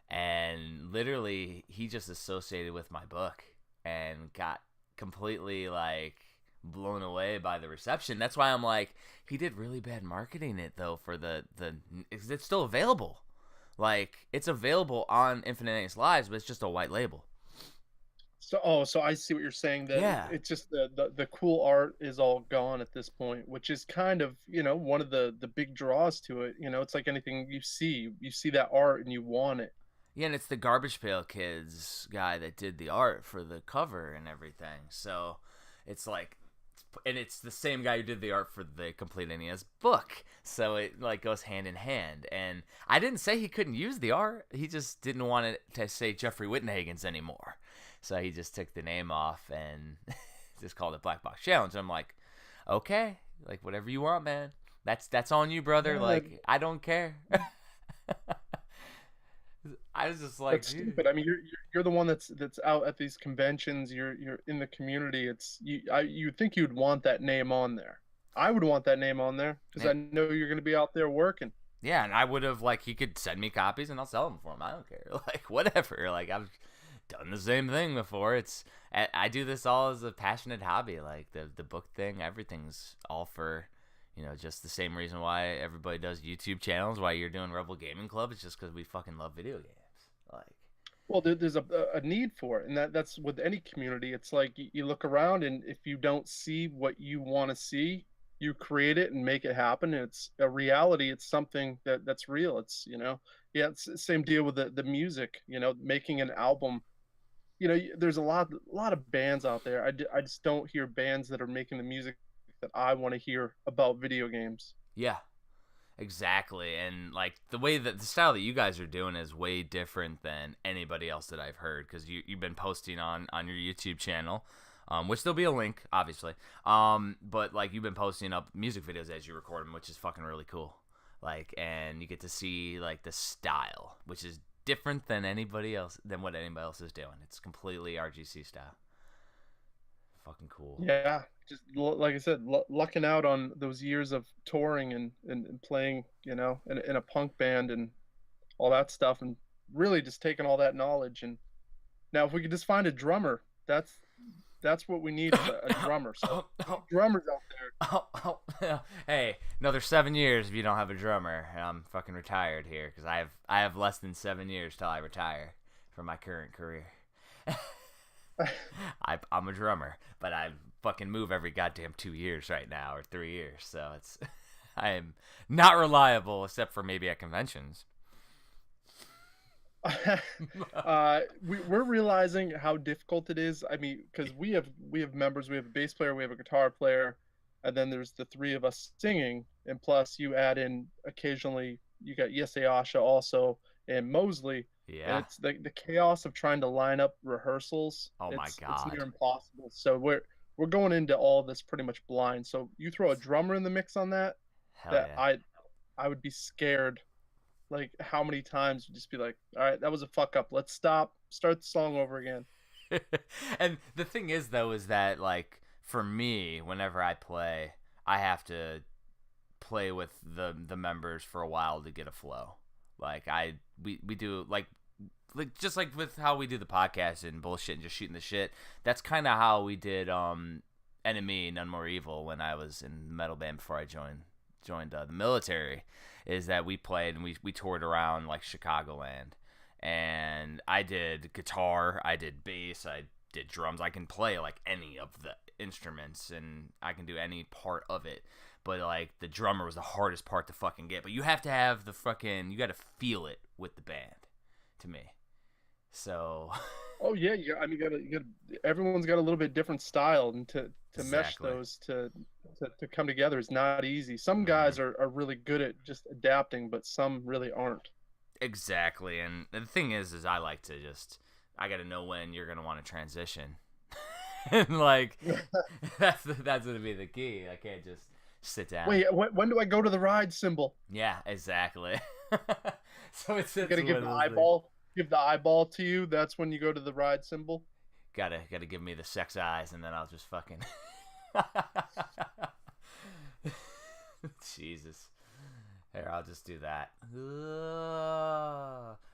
And literally, he just associated with my book and got completely like blown away by the reception. That's why I'm like, he did really bad marketing it though for it's still available. Like it's available on Infinite NES Lives, but it's just a white label. So I see what you're saying. That Yeah. it's just the cool art is all gone at this point, which is kind of one of the big draws to it. It's like anything you see that art and you want it. Yeah, and it's the Garbage Pail Kids guy that did the art for the cover and everything. So it's like, and it's the same guy who did the art for the Complete NES book. So it like goes hand in hand. And I didn't say he couldn't use the art. He just didn't want it to say Jeffrey Wittenhagen's anymore. So he just took the name off and just called it Black Box Challenge. I'm like, okay, like whatever you want, man. That's on you, brother. Like I don't care. I was just like, that's stupid. I mean, you're the one that's out at these conventions. You're in the community. You think you'd want that name on there. I would want that name on there because I know you're going to be out there working. Yeah, and I would have like he could send me copies and I'll sell them for him. I don't care. Like whatever. Like I've done the same thing before. I do this all as a passionate hobby. Like the book thing, everything's all for just the same reason why everybody does YouTube channels. Why you're doing Rebel Gaming Club? It's just because we fucking love video games. Like, well, there's a need for it, and that's with any community. It's like you look around, and if you don't see what you want to see, you create it and make it happen. And it's a reality. It's something that's real. Yeah, it's the same deal with the music. Making an album. There's a lot of bands out there. I just don't hear bands that are making the music that I want to hear about video games. yeah, exactly. And like the style that you guys are doing is way different than anybody else that I've heard, because you've been posting on your YouTube channel, which there'll be a link obviously, but like you've been posting up music videos as you record them, which is fucking really cool. Like, and you get to see like the style, which is different than what anybody else is doing. It's completely RGC style. Fucking cool. Yeah, just like I said, lucking out on those years of touring and playing, in a punk band and all that stuff, and really just taking all that knowledge. And now, if we could just find a drummer, That's what we need is a drummer. So drummers out there. Hey, another 7 years if you don't have a drummer, and I'm fucking retired here because I have less than 7 years till I retire from my current career. I'm a drummer, but I fucking move every goddamn 2 years right now, or 3 years, so it's I am not reliable except for maybe at conventions. We're realizing how difficult it is. I mean, because we have members, we have a bass player, we have a guitar player, and then there's the three of us singing, and plus you add in occasionally you got Yesay Asha also and Mosley, and Yeah. it's the chaos of trying to line up rehearsals. Oh my It's near god. impossible. So we're going into all this pretty much blind. So you throw a drummer in the mix on that, Hell that yeah. I would be scared like how many times you just be like, all right, that was a fuck up. Let's start the song over again. And the thing is though is that like for me, whenever I play, I have to play with the members for a while to get a flow. Like we do like just like with how we do the podcast and bullshit and just shooting the shit. That's kind of how we did Enemy None More Evil when I was in the metal band before I joined the military. Is that we played and we toured around like Chicagoland, and I did guitar, I did bass, I did drums. I can play like any of the instruments and I can do any part of it. But like the drummer was the hardest part to fucking get. But you have to have you got to feel it with the band, to me. So. Oh yeah, I mean, you got everyone's got a little bit different style, and to mesh Exactly. those to come together is not easy. Some guys are really good at just adapting, but some really aren't. Exactly, and the thing is I like to I got to know when you're gonna want to transition, and like that's gonna be the key. I can't just sit down. Wait, when do I go to the ride symbol? Yeah, exactly. So it's You gotta give the eyeball, give the eyeball to you. That's when you go to the ride symbol. Gotta give me the sex eyes, and then I'll just fucking. Jesus. Here, I'll just do that.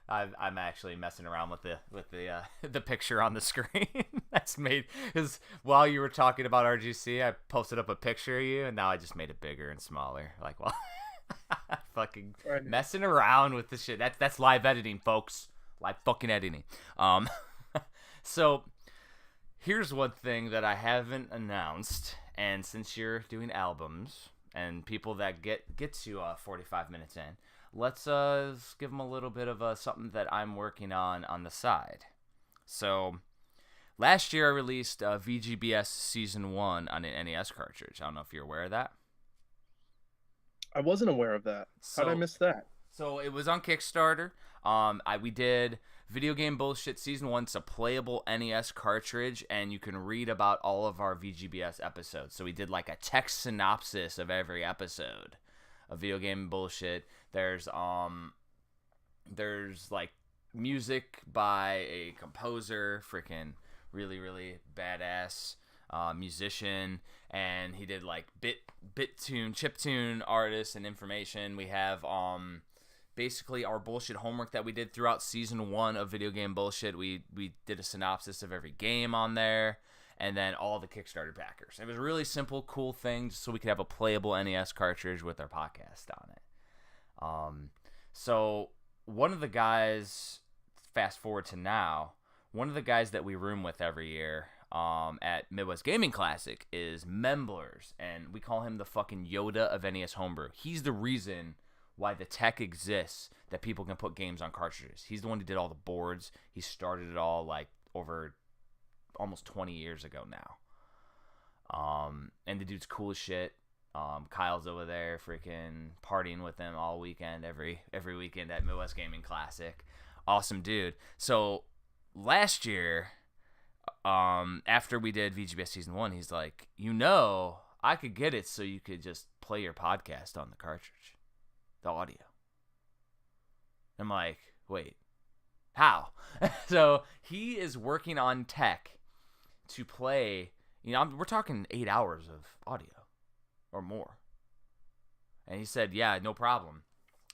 I'm actually messing around with the picture on the screen. That's made because while you were talking about RGC, I posted up a picture of you, and now I just made it bigger and smaller. Like, well, fucking messing around with the shit. That's live editing, folks. Live fucking editing. So here's one thing that I haven't announced, and since you're doing albums and people that get to 45 minutes in, let's give them a little bit of something that I'm working on the side. So last year I released VGBS Season 1 on an NES cartridge. I don't know if you're aware of that. I wasn't aware of that. How did I miss that? So it was on Kickstarter. We did Video Game Bullshit Season 1. It's a playable NES cartridge, and you can read about all of our VGBS episodes. So we did like a text synopsis of every episode of Video Game Bullshit. There's like music by a composer, freaking really, really badass musician, and he did like chiptune artists and information. We have basically our bullshit homework that we did throughout Season 1 of Video Game Bullshit. We did a synopsis of every game on there, and then all the Kickstarter backers. It was a really simple, cool thing just so we could have a playable NES cartridge with our podcast on it. So one of the guys, fast forward to now, one of the guys that we room with every year at Midwest Gaming Classic is Memblers, and we call him the fucking Yoda of NES Homebrew. He's the reason why the tech exists that people can put games on cartridges. He's the one who did all the boards. He started it all like over almost 20 years ago now. And the dude's cool as shit. Kyle's over there freaking partying with them all weekend, every weekend at Midwest Gaming Classic. Awesome dude. So last year, after we did VGBS Season 1, he's like, I could get it so you could just play your podcast on the cartridge. The audio. I'm like, wait, how? So he is working on tech to play, we're talking 8 hours of audio or more. And he said, yeah, no problem.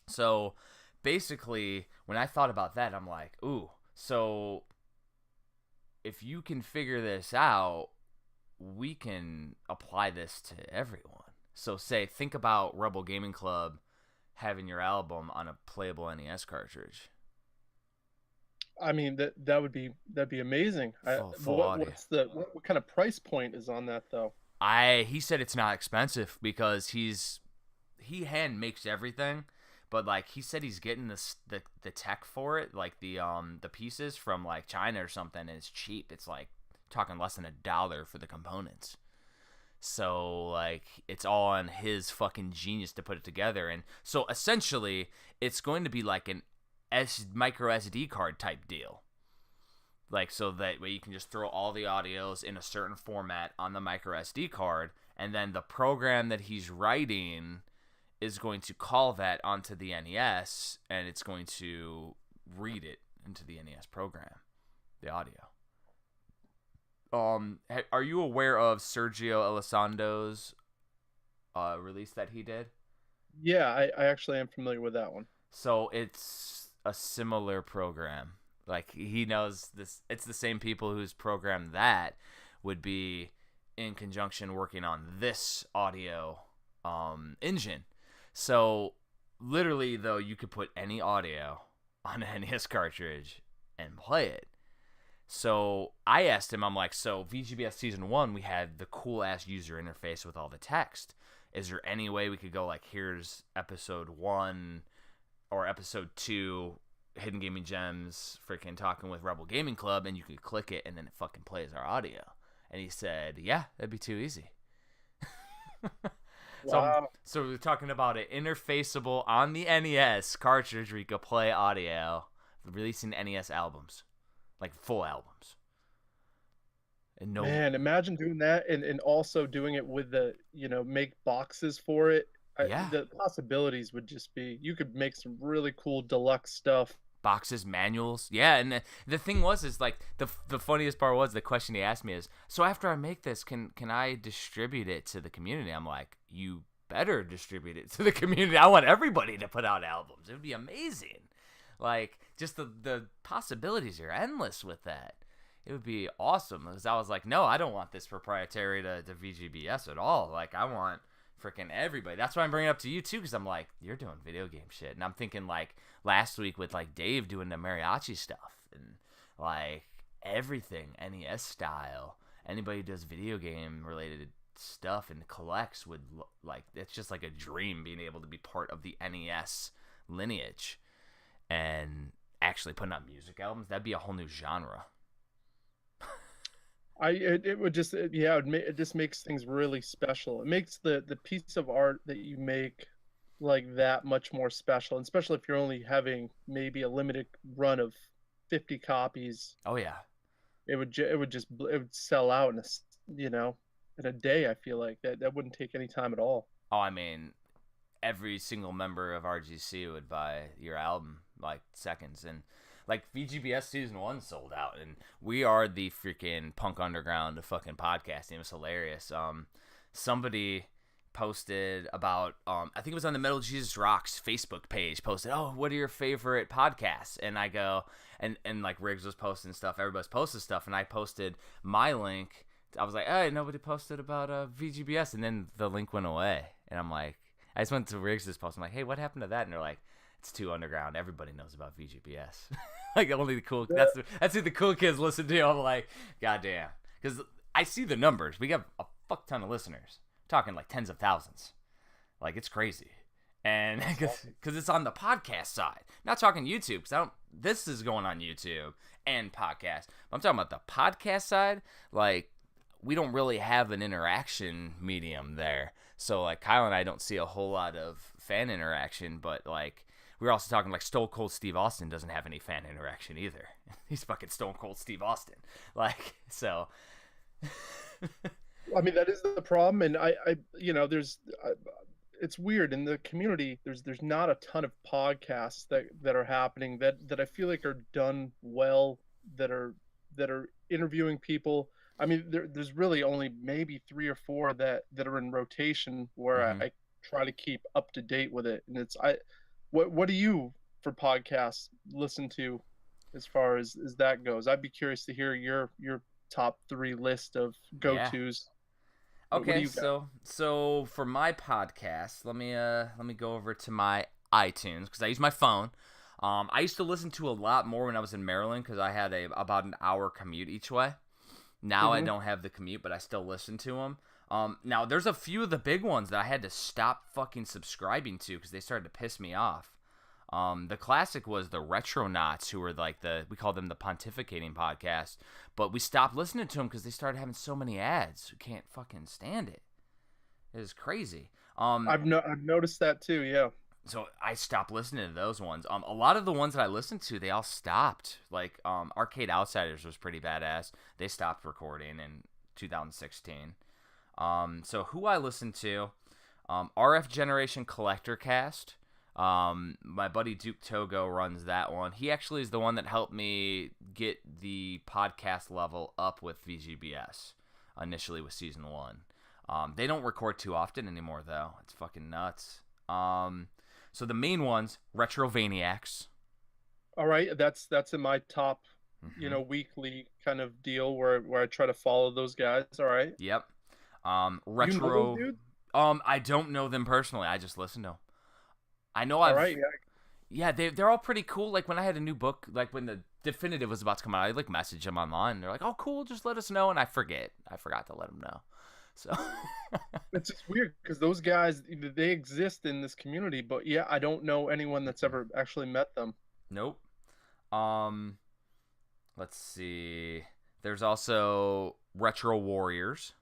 So basically, when I thought about that, I'm like, ooh, so if you can figure this out, we can apply this to everyone. So think about Rebel Gaming Club having your album on a playable NES cartridge. I mean, that'd be amazing. Full audio. What kind of price point is on that though? He said it's not expensive because he hand makes everything, but like he said he's getting the tech for it, like the pieces from like China or something, and it's cheap. It's like talking less than $1 for the components. So like it's all on his fucking genius to put it together, and so essentially it's going to be like an micro SD card type deal. Like so that way you can just throw all the audios in a certain format on the micro SD card, and then the program that he's writing is going to call that onto the NES, and it's going to read it into the NES program, the audio. Are you aware of Sergio Alessandro's release that he did? Yeah, I actually am familiar with that one. So it's a similar program. Like he knows this. It's the same people who's programmed that would be in conjunction working on this audio engine. So literally, though, you could put any audio on an NES cartridge and play it. So I asked him, I'm like, so VGBS Season 1, we had the cool-ass user interface with all the text. Is there any way we could go, like, here's Episode 1 or Episode 2, Hidden Gaming Gems, freaking talking with Rebel Gaming Club, and you could click it, and then it fucking plays our audio. And he said, yeah, that'd be too easy. Wow. So we're talking about an interfaceable on the NES cartridge where you could play audio, releasing NES albums. Like full albums. And no, Man, imagine doing that and also doing it with the, make boxes for it. Yeah. The possibilities would just be, you could make some really cool deluxe stuff. Boxes, manuals. Yeah, and the thing is like the funniest part was the question he asked me is, so after I make this, can I distribute it to the community? I'm like, you better distribute it to the community. I want everybody to put out albums. It would be amazing. Like, just the possibilities are endless with that. It would be awesome. Because I was like, no, I don't want this proprietary to VGBS at all. Like, I want freaking everybody. That's why I'm bringing it up to you, too, because I'm like, you're doing video game shit. And I'm thinking, like, last week with, like, Dave doing the mariachi stuff. And, like, everything, NES style. Anybody who does video game-related stuff and collects would, like, it's just like a dream being able to be part of the NES lineage. And actually putting out music albums, that'd be a whole new genre. It just makes things really special. It makes the piece of art that you make like that much more special, and especially if you're only having maybe a limited run of 50 copies. Oh yeah, it would sell out in a day. I feel like that wouldn't take any time at all. Oh, I mean, every single member of RGC would buy your album like seconds, and like VGBS Season 1 sold out, and we are the freaking punk underground of fucking podcasting. It was hilarious. Somebody posted about I think it was on the Metal Jesus Rocks Facebook page, posted, oh, what are your favorite podcasts? And I go, and like Riggs was posting stuff, everybody's posting stuff, and I posted my link. I was like, hey, nobody posted about VGBS, and then the link went away, and I'm like, I just went to Riggs' post. I'm like, hey, what happened to that? And they're like, it's too underground. Everybody knows about VGBS. Like only the cool. Yeah. That's who the cool kids listen to. I'm like, goddamn, because I see the numbers. We have a fuck ton of listeners. I'm talking like tens of thousands. Like it's crazy, and because it's on the podcast side. Not talking YouTube, because I don't. This is going on YouTube and podcast. I'm talking about the podcast side. Like we don't really have an interaction medium there. So like Kyle and I don't see a whole lot of fan interaction, but like we were also talking like Stone Cold Steve Austin doesn't have any fan interaction either. He's fucking Stone Cold Steve Austin. Like so. I mean that is the problem, and it's weird in the community. There's not a ton of podcasts that are happening that I feel like are done well, that are interviewing people. I mean, there's really only maybe 3 or 4 that are in rotation where Mm-hmm. I try to keep up to date with it. And what do you for podcasts listen to as far as that goes? I'd be curious to hear your top 3 list of Yeah. go-tos. What do Okay, you got? so for my podcast, let me go over to my iTunes because I use my phone. I used to listen to a lot more when I was in Maryland because I had about an hour commute each way. Now I Hmm. don't have the commute, but I still listen to them. Now there's a few of the big ones that I had to stop fucking subscribing to because they started to piss me off. The classic was the Retronauts, who were like we called them the Pontificating Podcast, but we stopped listening to them because they started having so many ads. We can't fucking stand it. It is crazy. I've noticed that too. Yeah. So I stopped listening to those ones. A lot of the ones that I listened to, they all stopped. Like Arcade Outsiders was pretty badass. They stopped recording in 2016. So who I listened to, RF Generation Collector Cast. My buddy Duke Togo runs that one. He actually is the one that helped me get the podcast level up with VGBS initially with season 1. They don't record too often anymore though. It's fucking nuts. So the main ones, Retrovaniacs. All right, that's in my top, Mm-hmm. weekly kind of deal where I try to follow those guys. All right. Yep. You know those Retro. dudes? I don't know them personally. I just listen to them. I know All I've. right. Yeah. Yeah, they're all pretty cool. Like when I had a new book, like when the definitive was about to come out, I like message them online. They're like, "Oh, cool, just let us know." And I forget. I forgot to let them know. So. It's just weird because those guys they exist in this community, but yeah, I don't know anyone that's ever actually met them. Nope. Um. Let's see. There's also Retro Warriors.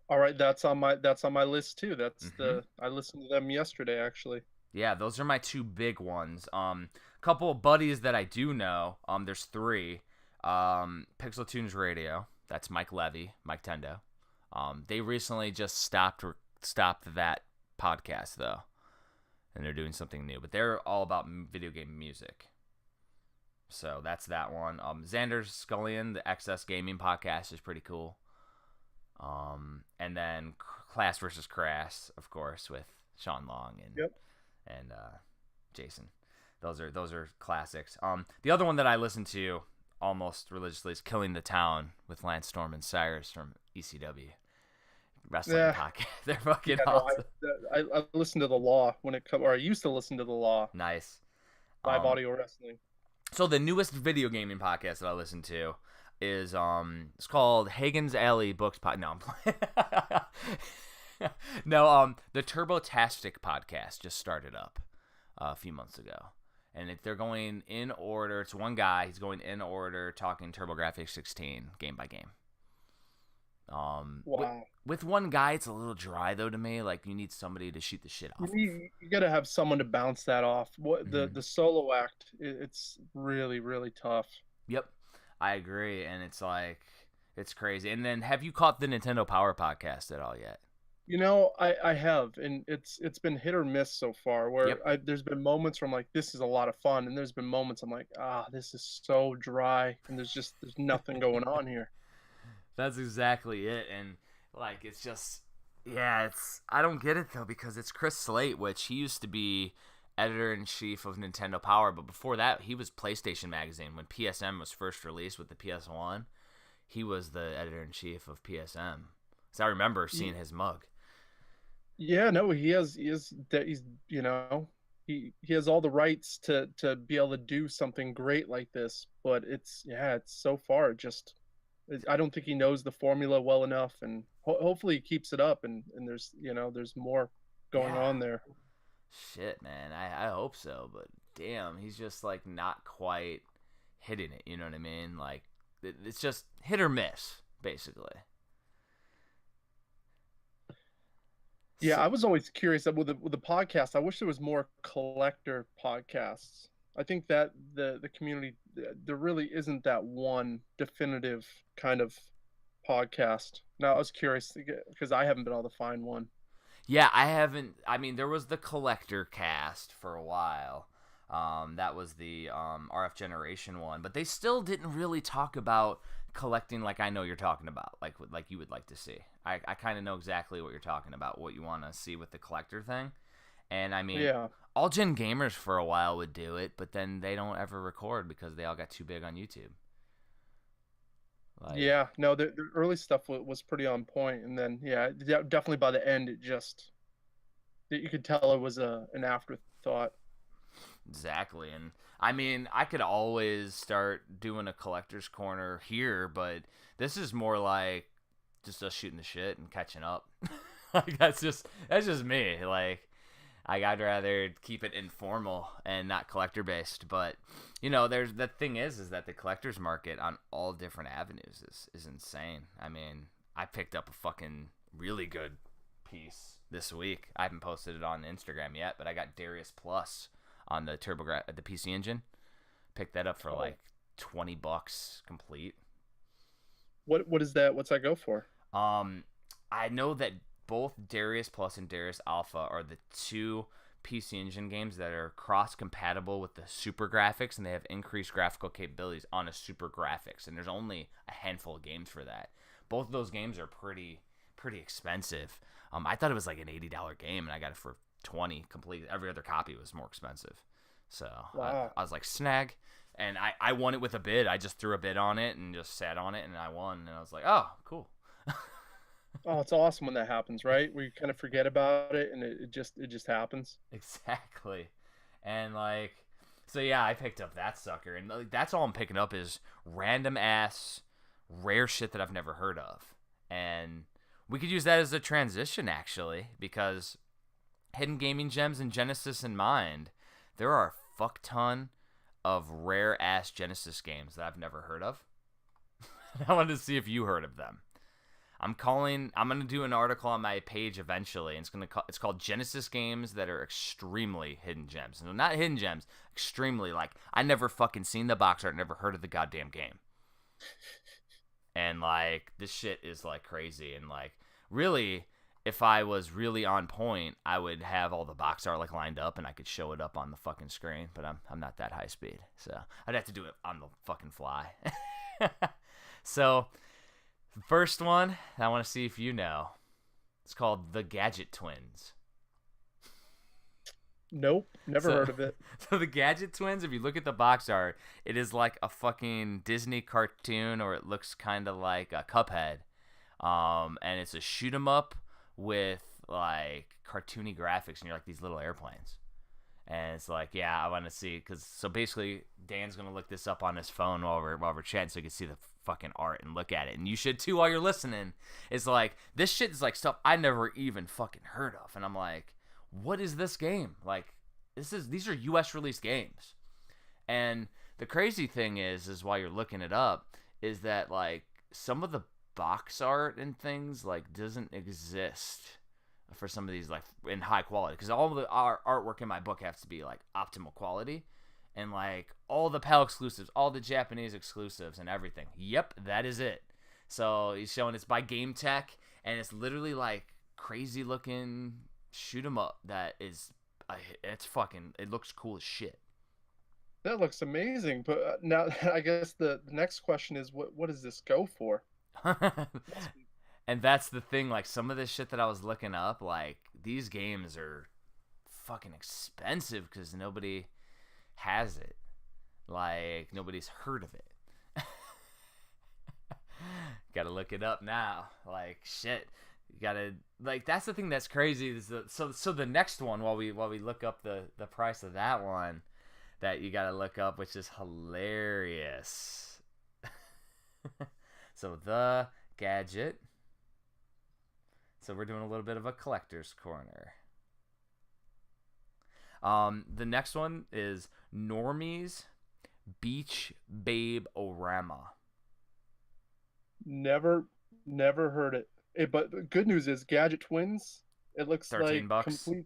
All right, that's on my list too. Mm-hmm. I listened to them yesterday actually. Yeah, those are my two big ones. Couple of buddies that I do know. There's three. Pixel Tunes Radio. That's Mike Levy, Mike Tendo. They recently just stopped that podcast though, and they're doing something new. But they're all about video game music. So that's that one. Xander Scullion, the XS Gaming podcast, is pretty cool. And then Class versus Crass, of course, with Sean Long Yep. and Jason. Those are classics. The other one that I listen to almost religiously is Killing the Town with Lance Storm and Cyrus from ECW wrestling Yeah. podcast. They're fucking Yeah, no, awesome. I listened to the Law when it come, or I used to listen to the Law Nice. live Um, audio wrestling. so the newest video gaming podcast that I listen to is it's called Hagen's Alley Books Pod. No, I'm playing. No, the Turbotastic podcast just started up a few months ago, and they're going in order. It's one guy. He's going in order, talking TurboGrafx 16 game by game. Wow. With one guy, it's a little dry though to me. Like you need somebody to shoot the shit off of. You got to have someone to bounce that off. What Mm-hmm. the solo act? It's really really tough. Yep, I agree, and it's like it's crazy. And then, have you caught the Nintendo Power podcast at all yet? I have, and it's been hit or miss so far. Yep, There's been moments where I'm like, this is a lot of fun, and there's been moments I'm like, this is so dry, and there's nothing going on here. that's exactly it. And like, it's just, yeah, it's I don't get it though because it's Chris Slate, which he used to be editor in chief of Nintendo Power, but before that, he was PlayStation Magazine when PSM was first released with the PS1. He was the editor in chief of PSM. So I remember seeing his mug. Yeah, no, he's he has all the rights to be able to do something great like this, but it's so far just I don't think he knows the formula well enough, and hopefully he keeps it up, and there's more going Yeah. on there. Shit, man. I hope so, but damn, he's just like not quite hitting it. You know what I mean? Like it's just hit or miss, basically. Yeah, So, I was always curious that with the podcast. I wish there was more collector podcasts. I think that the community there really isn't that one definitive kind of podcast. Now I was curious because I haven't been able to find one. yeah, I haven't. I mean, there was the collector cast for a while. That was the RF Generation one, but they still didn't really talk about collecting like I know you're talking about, like you would like to see. I kind of know exactly what you're talking about, what you want to see with the collector thing. And I mean, Yeah, all gen gamers for a while would do it, but then they don't ever record because they all got too big on YouTube. Yeah, no, the early stuff was pretty on point, and then yeah, definitely by the end, you could tell it was an afterthought. Exactly. And I mean, I could always start doing a collector's corner here, but this is more like just us shooting the shit and catching up. Like that's just me. Like I'd rather keep it informal and not collector based. But there's the thing is that the collector's market on all different avenues is insane. I mean, I picked up a fucking really good piece this week. I haven't posted it on Instagram yet, but I got Darius Plus on the the PC Engine. Picked that up for like $20 complete. What is that? What's that go for? I know that both Darius Plus and Darius Alpha are the two PC Engine games that are cross compatible with the super graphics, and they have increased graphical capabilities on a super graphics. And there's only a handful of games for that. Both of those games are pretty expensive. I thought it was like an $80 game, and I got it for 20 complete. Every other copy was more expensive. So Wow. I was like, snag. And I won it with a bid. I just threw a bid on it and just sat on it, and I won. And I was like, oh, cool. Oh, it's awesome when that happens, right? We kind of forget about it, and it just happens. Exactly. And like, so yeah, I picked up that sucker. And like, that's all I'm picking up is random ass rare shit that I've never heard of. And we could use that as a transition, actually, because hidden gaming gems and Genesis in mind, there are a fuck ton of rare ass Genesis games that I've never heard of. I wanted to see if you heard of them. I'm gonna do an article on my page eventually, and it's called Genesis games that are extremely hidden gems. No, not hidden gems, extremely, like I never fucking seen the box art, never heard of the goddamn game. And like this shit is like crazy, and like really, if I was really on point, I would have all the box art like lined up, and I could show it up on the fucking screen. But I'm not that high speed, so I'd have to do it on the fucking fly. So, the first one I want to see if you know. It's called the Gadget Twins. Nope, never heard of it. So the Gadget Twins, if you look at the box art, it is like a fucking Disney cartoon, or it looks kind of like a Cuphead. And it's a shoot 'em up with like cartoony graphics, and you're like these little airplanes. And it's like, yeah, I want to see, because so basically Dan's gonna look this up on his phone while we're chatting, so you can see the fucking art and look at it, and you should too while you're listening. It's like this shit is like stuff I never even fucking heard of, and I'm like, what is this game? Like, these are U.S. released games, and the crazy thing is while you're looking it up, is that like some of the box art and things like doesn't exist for some of these like in high quality, because all the artwork in my book has to be like optimal quality, and like all the PAL exclusives, all the Japanese exclusives and everything. Yep, that is it. So he's showing it's by Game Tech, and it's literally like crazy looking shoot 'em up that is it looks cool as shit. That looks amazing. But now I guess the next question is what does this go for? And that's the thing, like some of this shit that I was looking up, like these games are fucking expensive because nobody has it. Like nobody's heard of it. Gotta look it up now. Like shit. You gotta like that's the thing that's crazy is so the next one while we look up the price of that one that you gotta look up, which is hilarious. So the Gadget. So we're doing a little bit of a collector's corner. The next one is Normie's Beach Babe Orama. Never heard it. But the good news is Gadget Twins. It looks like $13. complete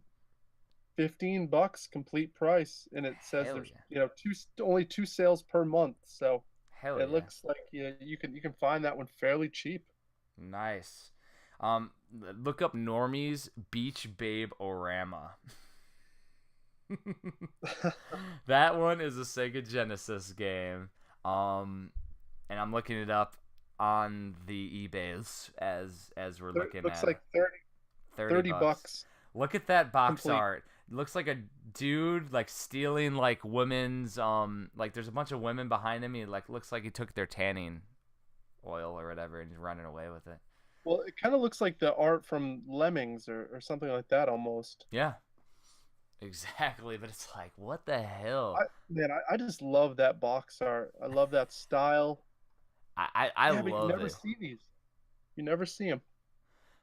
$15 complete price, and it says Hell there's yeah. only two sales per month. So Hell it yeah. looks like you can find that one fairly cheap. Nice. Look up Normie's Beach Babe Orama. That one is a Sega Genesis game. And I'm looking it up on the eBays as we're looking Looks at like 30 bucks. Look at that box Complete. art. It looks like a dude like stealing like women's like there's a bunch of women behind him. He like looks like he took their tanning oil or whatever, and he's running away with it. Well, it kind of looks like the art from Lemmings or something like that almost. Yeah, exactly. But it's like, what the hell? I just love that box art. I love that style. I Yeah, but you love never it. see these. You never see them.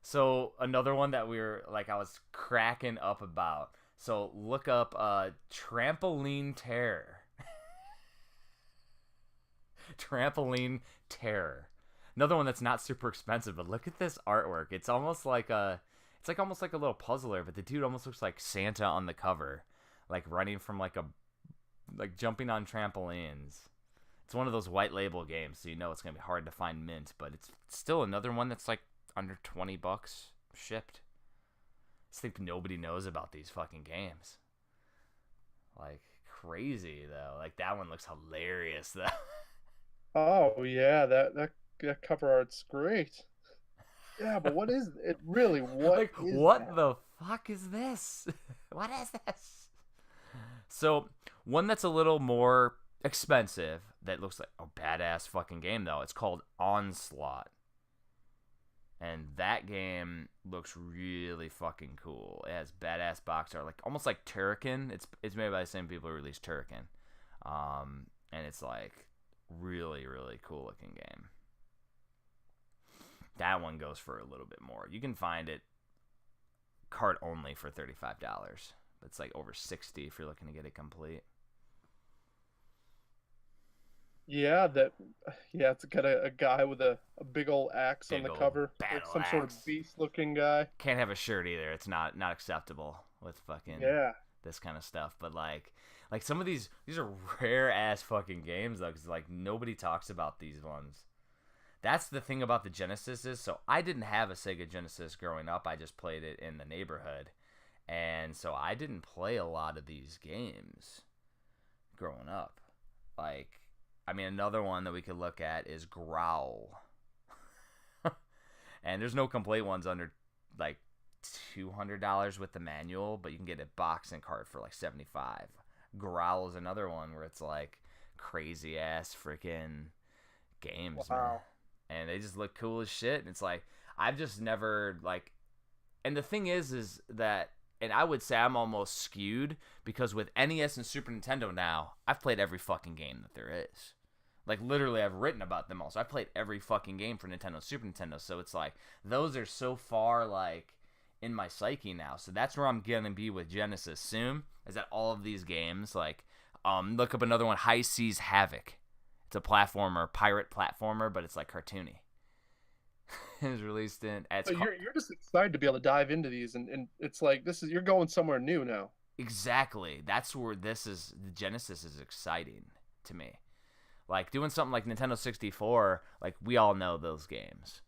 So another one that we were like, I was cracking up about. So look up trampoline terror. Trampoline terror. Another one that's not super expensive, but look at this artwork. It's almost like almost like a little puzzler, but the dude almost looks like Santa on the cover, like running from like jumping on trampolines. It's one of those white label games, so you know it's gonna be hard to find mint, but it's still another one that's like under $20 shipped. I just think nobody knows about these fucking games. Like crazy though. Like that one looks hilarious though. Oh yeah, that cover art's great. Yeah, but what is it really? What Like is what that? the fuck is this? What is this? So one that's a little more expensive that looks like a badass fucking game though. It's called Onslaught. And that game looks really fucking cool. It has badass box art, like almost like Turrican. It's made by the same people who released Turrican, and it's like really really cool looking game. That one goes for a little bit more. You can find it card only for $35. It's like over 60 if you're looking to get it complete. Yeah, that yeah, it's got a guy with a big old axe on Big the old cover, like battle some sort of axe. beast looking guy. Can't have a shirt either. It's not acceptable with fucking Yeah. this kind of stuff. But like some of these are rare ass fucking games though, because like nobody talks about these ones. That's the thing about the Genesis is, so I didn't have a Sega Genesis growing up. I just played it in the neighborhood, and so I didn't play a lot of these games growing up. Like, I mean, another one that we could look at is Growl. And there's no complete ones under like $200 with the manual, but you can get a box and cart for like 75. Growl is another one where it's like crazy ass freaking games, man. Wow. And they just look cool as shit. And it's like I've just never like. And the thing is that, and I would say I'm almost skewed because with NES and Super Nintendo now, I've played every fucking game that there is. Like literally, I've written about them all. So I've played every fucking game for Nintendo, Super Nintendo. So it's like those are so far like in my psyche now. So that's where I'm gonna be with Genesis soon. Is that all of these games like look up another one, High Seas Havoc. It's a platformer, pirate platformer, but it's like cartoony. It was released in. So you're just excited to be able to dive into these and it's like this is you're going somewhere new now. Exactly. That's where this is. The Genesis is exciting to me. Like doing something like Nintendo 64, like we all know those games.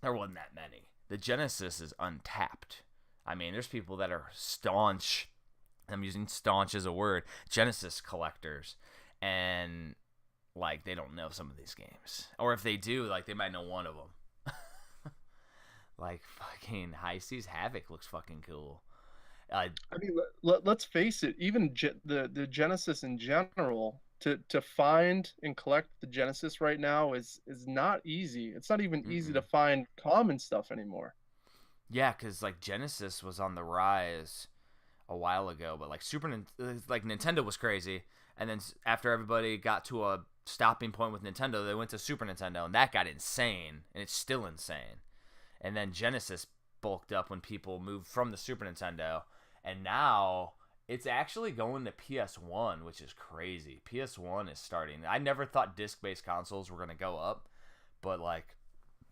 There wasn't that many. The Genesis is untapped. I mean, there's people that are staunch. I'm using staunch as a word. Genesis collectors, and like they don't know some of these games, or if they do, like they might know one of them. Like fucking High Seas Havoc looks fucking cool. I mean, let's face it, even the Genesis in general, to find and collect the Genesis right now is not easy. It's not even easy to Mm-mm. find common stuff anymore. Yeah, because like Genesis was on the rise a while ago, but like like Nintendo was crazy, and then after everybody got to a stopping point with Nintendo, they went to Super Nintendo, and that got insane, and it's still insane. And then Genesis bulked up when people moved from the Super Nintendo, and now it's actually going to PS1, which is crazy. PS1 is starting. I never thought disc-based consoles were going to go up, but like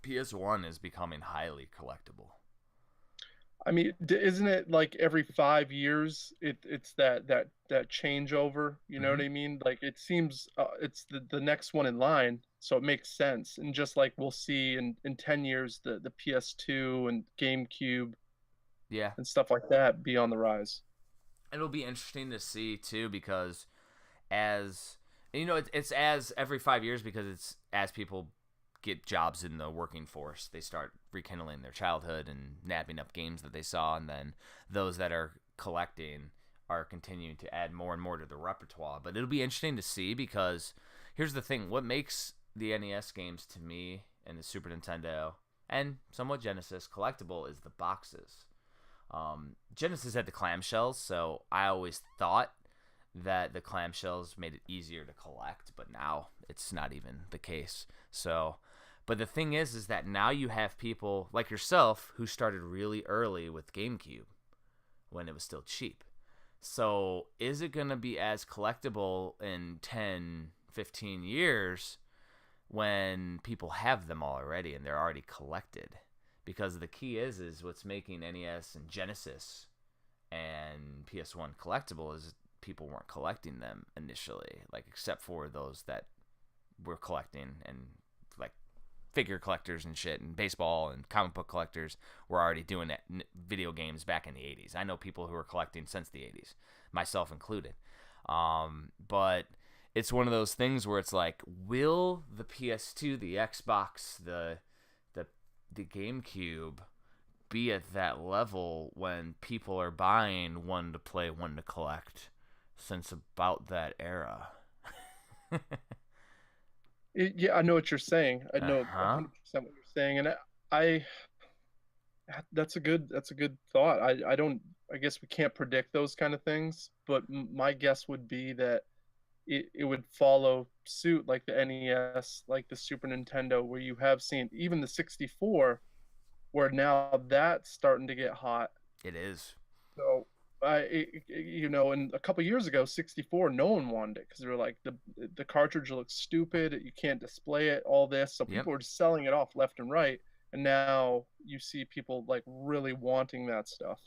PS1 is becoming highly collectible. I mean, isn't it like every 5 years it's that changeover? You know what Hmm. I mean? Like it seems it's the next one in line, so it makes sense. And just like we'll see in 10 years, the PS2 and GameCube Yeah. and stuff like that be on the rise. It'll be interesting to see too, because as you know, it's as every 5 years, because it's as people get jobs in the working force, they start rekindling their childhood and nabbing up games that they saw, and then those that are collecting are continuing to add more and more to the repertoire. But it'll be interesting to see, because here's the thing: what makes the NES games to me and the Super Nintendo and somewhat Genesis collectible is the boxes. Genesis had the clamshells, so I always thought that the clamshells made it easier to collect, but now it's not even the case. So, but the thing is that now you have people like yourself who started really early with GameCube when it was still cheap. So, is it going to be as collectible in 10, 15 years when people have them already and they're already collected? Because the key is what's making NES and Genesis and PS1 collectible is people weren't collecting them initially, like except for those that were collecting, and like figure collectors and shit, and baseball and comic book collectors were already doing that video games back in the 80s. I know people who were collecting since the 80s, myself included. But it's one of those things where it's like, will the PS2, the Xbox, the GameCube be at that level when people are buying one to play, one to collect, since about that era? Yeah, I know what you're saying. I know 100% what you're saying, and I that's a good thought. I guess we can't predict those kind of things, but my guess would be that it would follow suit like the NES, like the Super Nintendo, where you have seen even the 64, where now that's starting to get hot. It is. So and a couple years ago, 64, no one wanted it because they were like the cartridge looks stupid, you can't display it, all this. So people were just selling it off left and right, and now you see people like really wanting that stuff.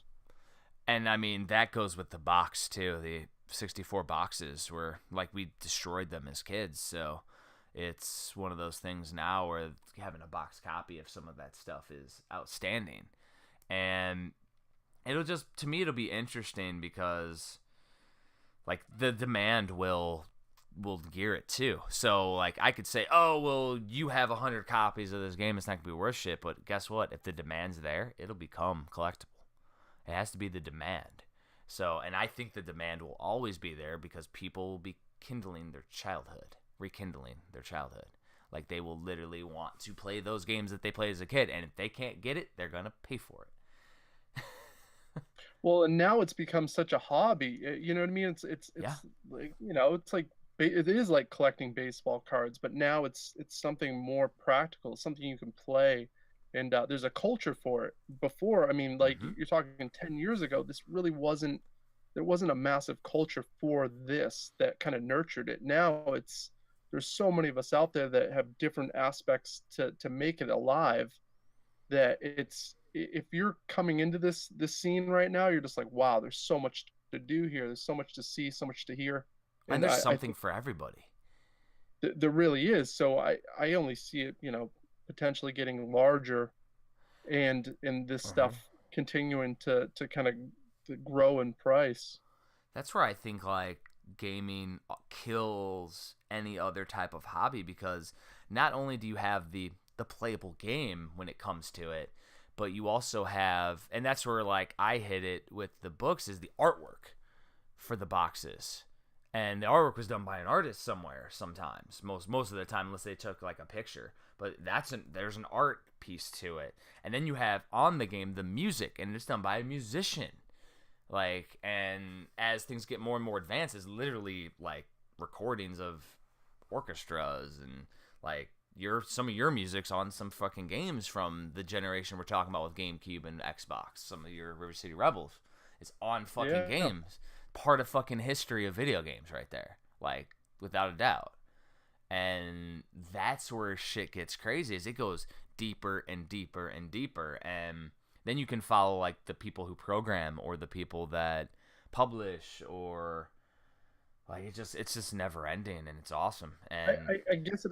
And I mean that goes with the box too. The 64 boxes were like, we destroyed them as kids, so it's one of those things now where having a box copy of some of that stuff is outstanding. And it'll be interesting because like the demand will gear it too. So like I could say, oh well, you have 100 copies of this game, it's not gonna be worth shit, but guess what, if the demand's there, it'll become collectible. It has to be the demand. So, and I think the demand will always be there because people will be rekindling their childhood. Like they will literally want to play those games that they played as a kid, and if they can't get it, they're gonna pay for it. Well, and now it's become such a hobby. You know what I mean? It's like, it's like it is like collecting baseball cards, but now it's something more practical, something you can play, and there's a culture for it. Before, I mean, like you're talking 10 years ago, there wasn't a massive culture for this that kind of nurtured it. Now there's so many of us out there that have different aspects to make it alive, that if you're coming into this scene right now, you're just like, wow, there's so much to do here. There's so much to see, so much to hear. And there's something for everybody. There really is. So I only see it, potentially getting larger, and this stuff continuing to kind of to grow in price. That's where I think like gaming kills any other type of hobby, because not only do you have the playable game when it comes to it, but you also have, and that's where like I hit it with the books, is the artwork for the boxes. And the artwork was done by an artist somewhere sometimes, most of the time, unless they took like a picture. But there's an art piece to it. And then you have on the game the music, and it's done by a musician. Like, and as things get more and more advanced, it's literally like recordings of orchestras and like some of your music's on some fucking games from the generation we're talking about with GameCube and Xbox. Some of your River City Rebels is on fucking games. Part of fucking history of video games right there, like without a doubt. And that's where shit gets crazy, is it goes deeper and deeper and deeper, and then you can follow like the people who program or the people that publish, or like it's just never ending, and it's awesome. And I guess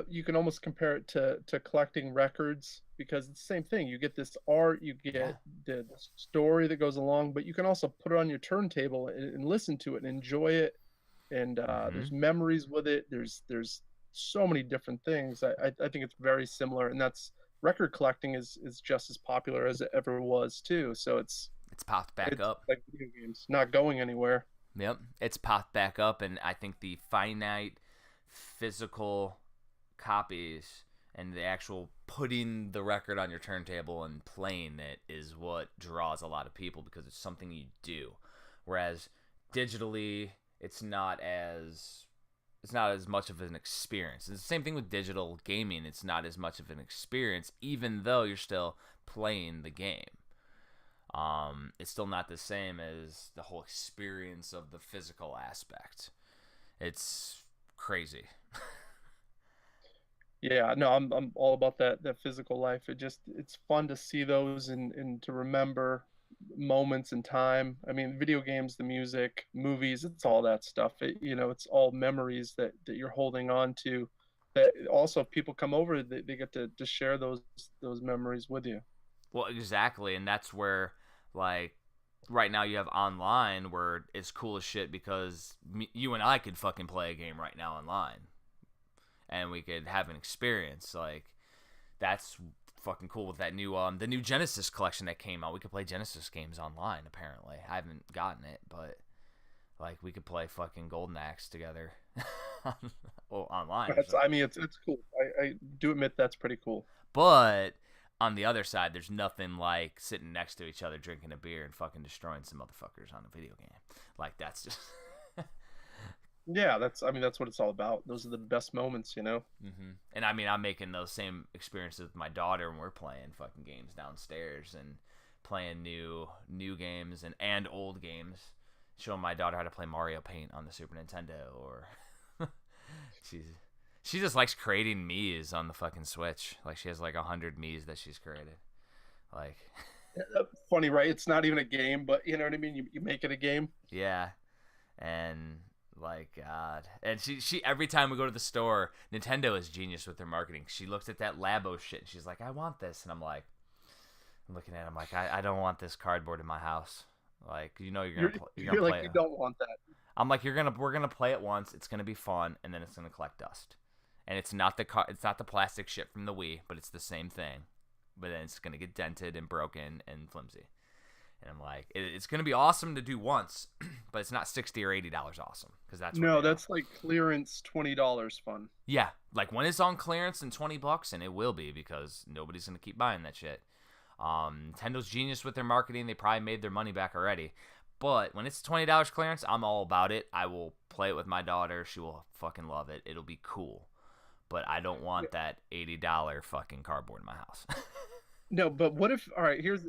you can almost compare it to collecting records, because it's the same thing. You get this art, you get the story that goes along, but you can also put it on your turntable and listen to it and enjoy it. And there's memories with it. There's so many different things. I think it's very similar, and that's record collecting is just as popular as it ever was too. So it's popped back up. Like video games, not going anywhere. Yep, it's popped back up, and I think the finite physical copies and the actual putting the record on your turntable and playing it is what draws a lot of people because it's something you do. Whereas digitally, it's not as much of an experience. It's the same thing with digital gaming. It's not as much of an experience, even though you're still playing the game. It's still not the same as the whole experience of the physical aspect. It's crazy. Yeah, no, I'm all about that physical life. It's fun to see those and to remember moments in time. I mean, video games, the music, movies, it's all that stuff. It's all memories that you're holding on to. That also, if people come over, they get to share those memories with you. Well, exactly, and that's where, like, right now you have online where it's cool as shit because you and I could fucking play a game right now online, and we could have an experience. Like, that's fucking cool with that new the new Genesis collection that came out. We could play Genesis games online. Apparently, I haven't gotten it, but like we could play fucking Golden Axe together, well, online. I mean, it's cool. I do admit that's pretty cool. But on the other side, there's nothing like sitting next to each other drinking a beer and fucking destroying some motherfuckers on a video game. Like, that's just Yeah, that's what it's all about. Those are the best moments, you know. And I mean, I'm making those same experiences with my daughter when we're playing fucking games downstairs and playing new games and old games. Showing my daughter how to play Mario Paint on the Super Nintendo, or she just likes creating Mii's on the fucking Switch. Like, she has like 100 Mii's that she's created. Like, funny, right? It's not even a game, but you know what I mean. You make it a game. yeah, and like, God, and she every time we go to the store, Nintendo is genius with their marketing. She looks at that Labo shit and she's like, I want this, and I'm looking at it, I'm like, I don't want this cardboard in my house. Like, you're gonna you're play like, it. you don't want that. I'm like, we're gonna play it once. It's gonna be fun, and then it's gonna collect dust. And it's not the plastic shit from the Wii, but it's the same thing. But then it's gonna get dented and broken and flimsy. And I'm like, it's gonna be awesome to do once, but it's not $60 or $80 awesome because That's like clearance $20 fun. Yeah, like when it's on clearance and $20, and it will be because nobody's gonna keep buying that shit. Nintendo's genius with their marketing. They probably made their money back already. But when it's $20 clearance, I'm all about it. I will play it with my daughter. She will fucking love it. It'll be cool. But I don't want that $80 fucking cardboard in my house. No, but what if? All right, here's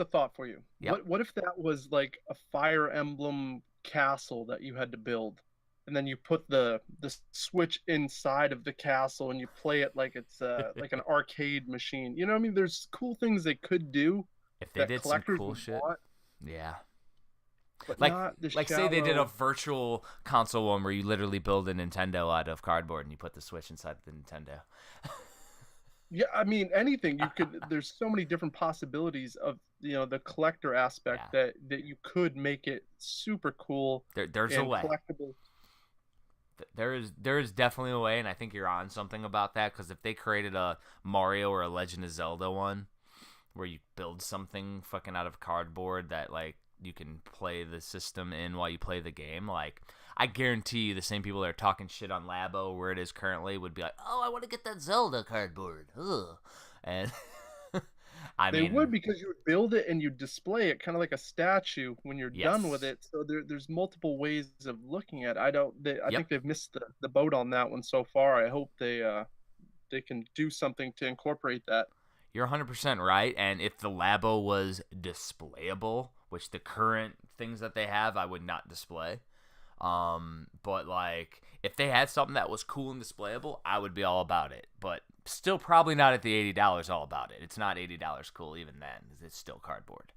a thought for you. Yep. What if that was like a Fire Emblem castle that you had to build, and then you put the Switch inside of the castle and you play it like it's like an arcade machine. You know what I mean? There's cool things they could do If they did some cool shit. Want, yeah. but Like, not the say they did a virtual console one where you literally build a Nintendo out of cardboard and you put the Switch inside the Nintendo. Yeah, I mean anything you could. There's so many different possibilities of the collector aspect that you could make it super cool. There's and a way. Collectible. There is definitely a way, and I think you're on something about that because if they created a Mario or a Legend of Zelda one where you build something fucking out of cardboard that like you can play the system in while you play the game, like I guarantee you the same people that are talking shit on Labo where it is currently would be like, oh, I want to get that Zelda cardboard. Ugh. And they would, because you would build it and you display it kind of like a statue when you're done with it. So there's multiple ways of looking at it. I think they've missed the boat on that one so far. I hope they can do something to incorporate that. You're 100% right. And if the Labo was displayable, which the current things that they have, I would not display. But like if they had something that was cool and displayable, I would be all about it. But still probably not at the $80 all about it. It's not $80 cool even then. It's still cardboard.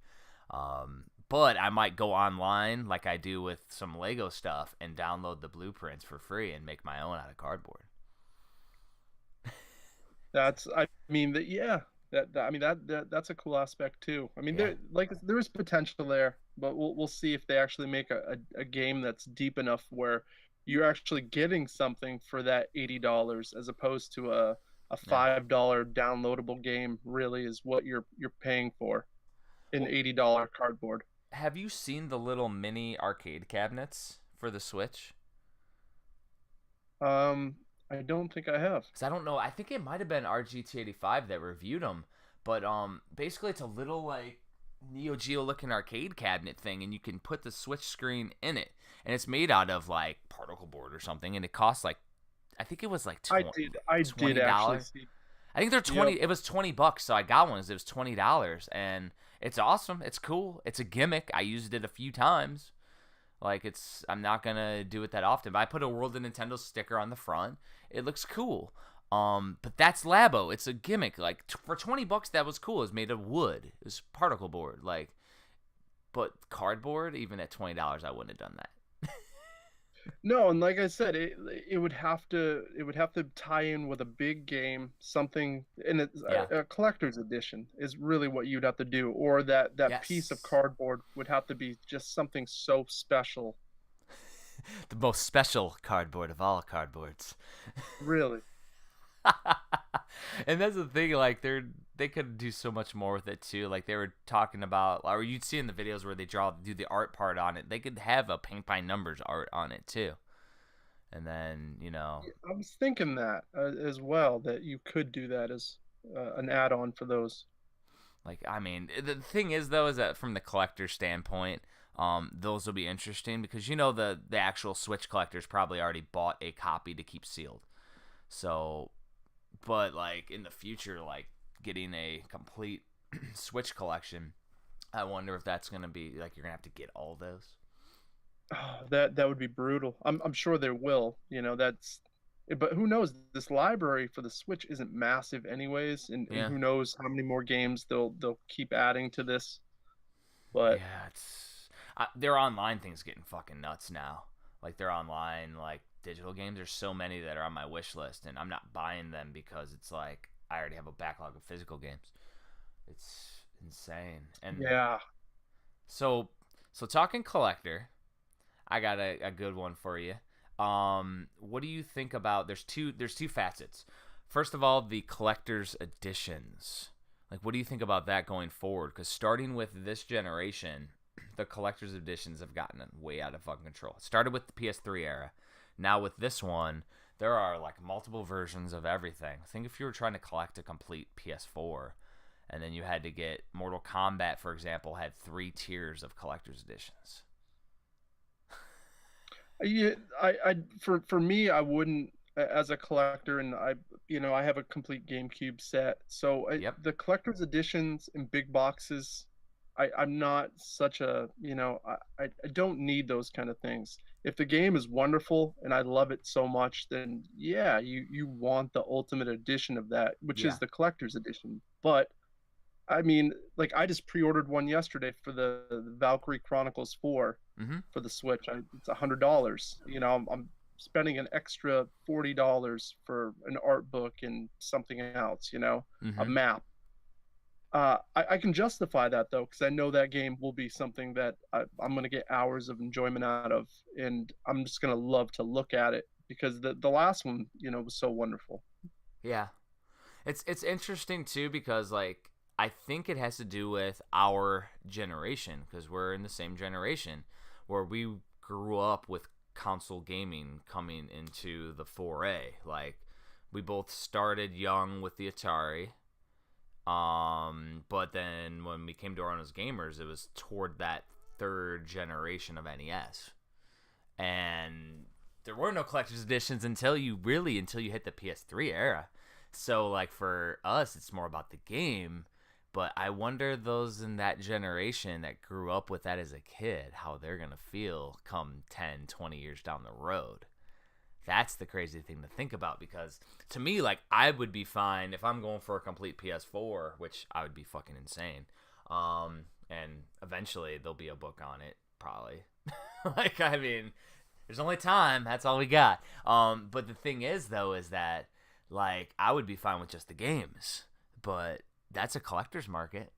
But I might go online like I do with some Lego stuff and download the blueprints for free and make my own out of cardboard. That's a cool aspect too. I mean, there is potential there, but we'll see if they actually make a game that's deep enough where you're actually getting something for that $80 as opposed to a $5 downloadable game. Really, is what you're paying for an $80 cardboard. Have you seen the little mini arcade cabinets for the Switch? I I don't think I have. Because I don't know. I think it might have been RGT85 that reviewed them. But basically, it's a little like Neo Geo looking arcade cabinet thing, and you can put the Switch screen in it, and it's made out of like particle board or something, and it costs like I think it was like I did actually $20. see. I think they're Yep. 20. It was $20, so I got one. It was $20, and it's awesome. It's cool. It's a gimmick. I used it a few times. Like I'm not gonna do it that often. But I put a World of Nintendo sticker on the front. It looks cool. But that's Labo. It's a gimmick. Like for $20, that was cool. It was made of wood. It was particle board. Like, but cardboard, even at $20, I wouldn't have done that. No, and like I said, it would have to tie in with a big game, something, and it's Yeah. a collector's edition is really what you'd have to do, or that piece of Yes. cardboard would have to be just something so special, The most special cardboard of all cardboards. really. And that's the thing, like they could do so much more with it too. Like they were talking about, or you'd see in the videos where they do the art part on it. They could have a paint by numbers art on it too, and then I was thinking that as well, that you could do that as an add-on for those. like I mean, the thing is though, is that from the collector standpoint, those will be interesting because the actual Switch collectors probably already bought a copy to keep sealed. So, but like in the future, like getting a complete Switch collection, I wonder if that's gonna be like you're gonna have to get all those. Oh, that would be brutal. I'm sure there will. But who knows? This library for the Switch isn't massive anyways, and Yeah, who knows how many more games they'll keep adding to this. But yeah, their online thing's getting fucking nuts now. Like their online like digital games, there's so many that are on my wish list, and I'm not buying them because it's like I already have a backlog of physical games. It's insane. And yeah, so, talking collector, I got a good one for you. What do you think about? There's two facets. First of all, the collector's editions. Like, what do you think about that going forward? Because starting with this generation, the collector's editions have gotten way out of fucking control. It started with the PS3 era. Now with this one, there are like multiple versions of everything. I think if you were trying to collect a complete PS4, and then you had to get Mortal Kombat, for example, had 3 tiers of collector's editions. yeah. For me, I wouldn't as a collector, and I have a complete GameCube set. So Yep. the collector's editions in big boxes, I'm not such a I don't need those kind of things. If the game is wonderful and I love it so much, then yeah, you want the ultimate edition of that, which is Yeah. the collector's edition. But I mean, like I just pre-ordered one yesterday for the Valkyrie Chronicles 4 Mm-hmm. for the Switch. It's $100. I'm spending an extra $40 for an art book and something else. A Mm-hmm. map. I can justify that though, because I know that game will be something that I'm going to get hours of enjoyment out of, and I'm just going to love to look at it because the last one, was so wonderful. Yeah. It's interesting too because like I think it has to do with our generation because we're in the same generation where we grew up with console gaming coming into the foray. Like we both started young with the Atari. But then when we came to our own as gamers, it was toward that third generation of NES. And there were no collector's editions until you hit the PS3 era. So like for us it's more about the game, but I wonder those in that generation that grew up with that as a kid, how they're going to feel come 10, 20 years down the road. That's the crazy thing to think about because to me, like, I would be fine if I'm going for a complete PS4, which I would be fucking insane. And eventually there'll be a book on it, probably. Like, I mean, there's only time. That's all we got. But the thing is, though, is that, like, I would be fine with just the games. But that's a collector's market.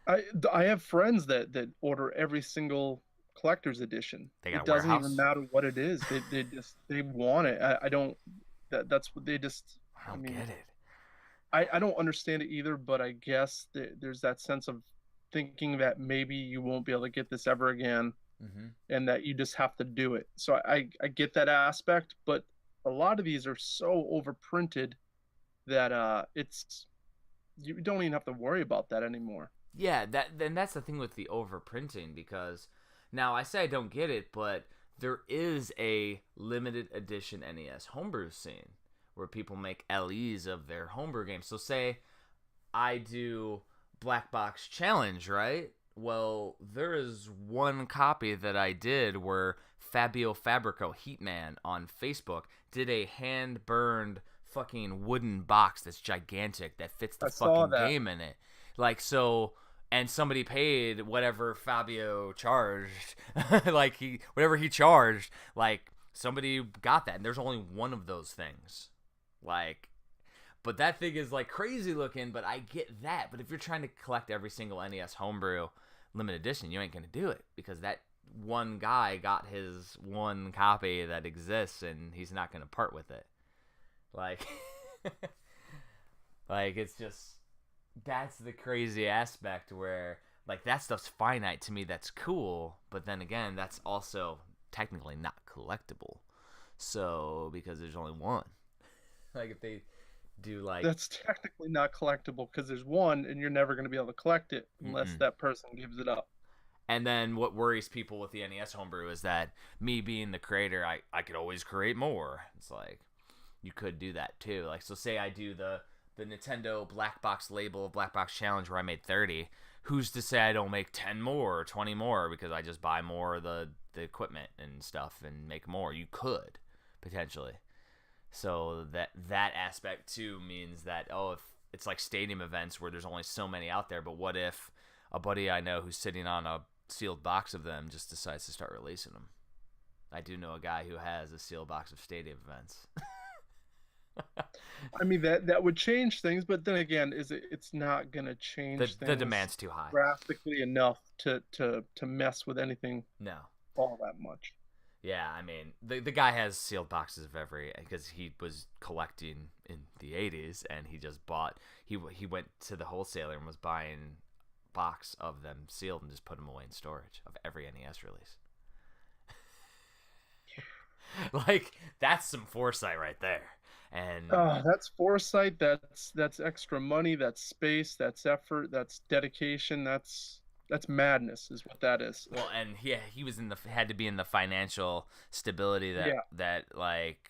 I have friends that order every single collector's edition. They got It a doesn't even warehouse. matter what it is. They want it. I don't. That's what they just. I I don't mean, get it. I don't understand it either. But I guess there's that sense of thinking that maybe you won't be able to get this ever again. Mm-hmm. and that you just have to do it. So I get that aspect, but a lot of these are so overprinted that it's you don't even have to worry about that anymore. Yeah, that's the thing with the overprinting, because now I say I don't get it, but there is a limited edition NES homebrew scene where people make LEs of their homebrew games. So say I do Black Box Challenge, right? Well, there is one copy that I did where Fabio Fabrico, Heatman, on Facebook did a hand burned fucking wooden box that's gigantic that fits the I saw fucking that. game in it. Like, so, and somebody paid whatever Fabio charged, like whatever he charged, like somebody got that, and there's only one of those things, like. But that thing is like crazy looking, but I get that. But if you're trying to collect every single NES homebrew limited edition, you ain't gonna do it, because that one guy got his one copy that exists and he's not gonna part with it. Like, like it's just, that's the crazy aspect where like that stuff's finite to me. That's cool, but then again, that's also technically not collectible. So because there's only one. Like if they do like, That's technically not collectible because there's one, and you're never going to be able to collect it unless mm-mm. that person gives it up. And then what worries people with the NES homebrew is that me being the creator, I could always create more. It's like, you could do that too. Like, so say I do the Nintendo Black Box label Black Box Challenge where I made 30. Who's to say I don't make 10 more or 20 more because I just buy more of the equipment and stuff and make more? You could, potentially. So that aspect too means that, oh, if it's like stadium events where there's only so many out there, but what if a buddy I know who's sitting on a sealed box of them just decides to start releasing them? I do know a guy who has a sealed box of stadium events. I mean that would change things, but then again, it's not going to change The things demand's too high. drastically enough to mess with anything No. all that much. Yeah, I mean, the guy has sealed boxes of every, because he was collecting in the 80s, and he just bought, he went to the wholesaler and was buying box of them sealed and just put them away in storage of every NES release. Like, that's some foresight right there. And That's foresight. That's extra money. That's space. That's effort. That's dedication. That's madness, is what that is. well, and he was in the, had to be in the financial stability that Yeah, like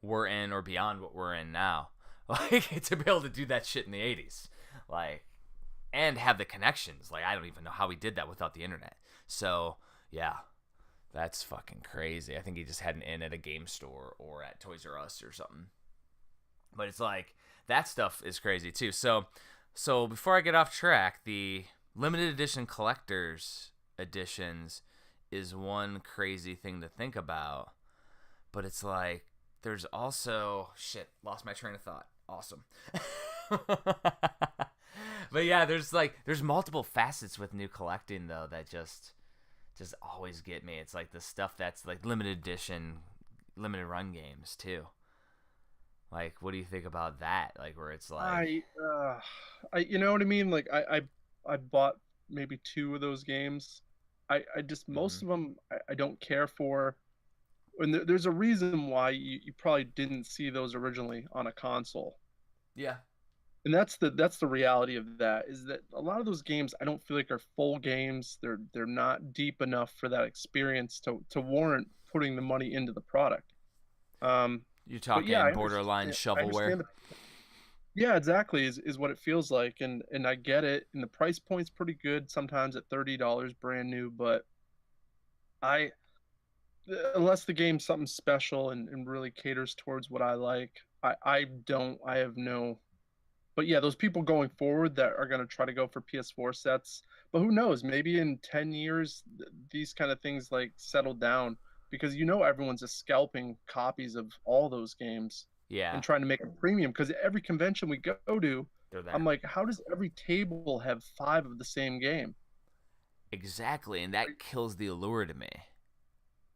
we're in, or beyond what we're in now, like to be able to do that shit in the 80s, like, and have the connections. Like, I don't even know how he did that without the internet. So yeah, that's fucking crazy. I think he just had an in at a game store or at Toys R Us or something. But it's like, that stuff is crazy too. So before I get off track, the limited edition collectors editions is one crazy thing to think about. But it's like, there's also, shit, lost my train of thought. Awesome. But yeah, there's multiple facets with new collecting though that just always get me. It's like the stuff that's like limited edition, limited run games too. Like, what do you think about that? Like, where it's like, you know what I mean. Like I bought maybe two of those games. I just mm-hmm. most of them I don't care for. And there's a reason why you probably didn't see those originally on a console. Yeah. And that's the reality of that, is that a lot of those games I don't feel like are full games. They're not deep enough for that experience to warrant putting the money into the product. Um, You're but yeah, talking borderline I shovelware. understand yeah, exactly is what it feels like, and I get it. And the price point's pretty good sometimes at $30 brand new, but I unless the game's something special and really caters towards what I like, I have no. But yeah, those people going forward that are going to try to go for PS4 sets, but who knows? Maybe in 10 years, these kind of things like settle down, because everyone's just scalping copies of all those games Yeah, and trying to make a premium. Because every convention we go to, they're I'm there. like, how does every table have five of the same game? Exactly, and that kills the allure to me.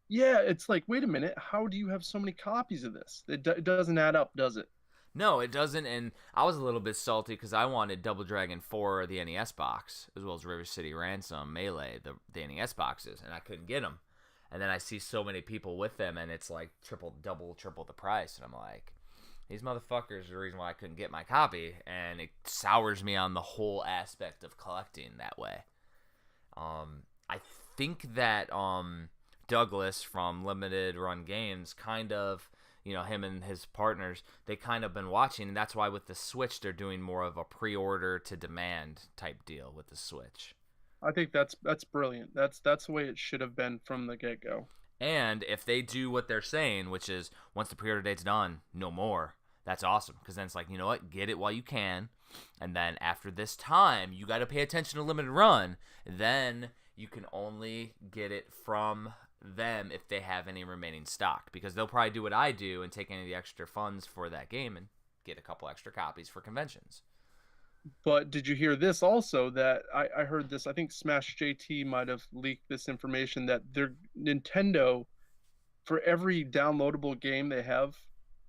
Yeah, it's like, wait a minute, how do you have so many copies of this? It doesn't add up, does it? No, it doesn't, and I was a little bit salty because I wanted Double Dragon 4 the NES box, as well as River City Ransom, Melee, the NES boxes, and I couldn't get them. And then I see so many people with them, and it's like triple the price, and I'm like, these motherfuckers are the reason why I couldn't get my copy, and it sours me on the whole aspect of collecting that way. I think that Douglas from Limited Run Games kind of, him and his partners, they kind of been watching, and that's why with the Switch they're doing more of a pre-order to demand type deal with the Switch. I think that's brilliant. That's the way it should have been from the get-go. And if they do what they're saying, which is once the pre-order date's done, no more, that's awesome. Because then it's like, you know what? Get it while you can. And then after this time, you got to pay attention to Limited Run. Then you can only get it from them if they have any remaining stock. Because they'll probably do what I do and take any of the extra funds for that game and get a couple extra copies for conventions. But did you hear this also? That I heard this. I think Smash JT might have leaked this information that their Nintendo, for every downloadable game they have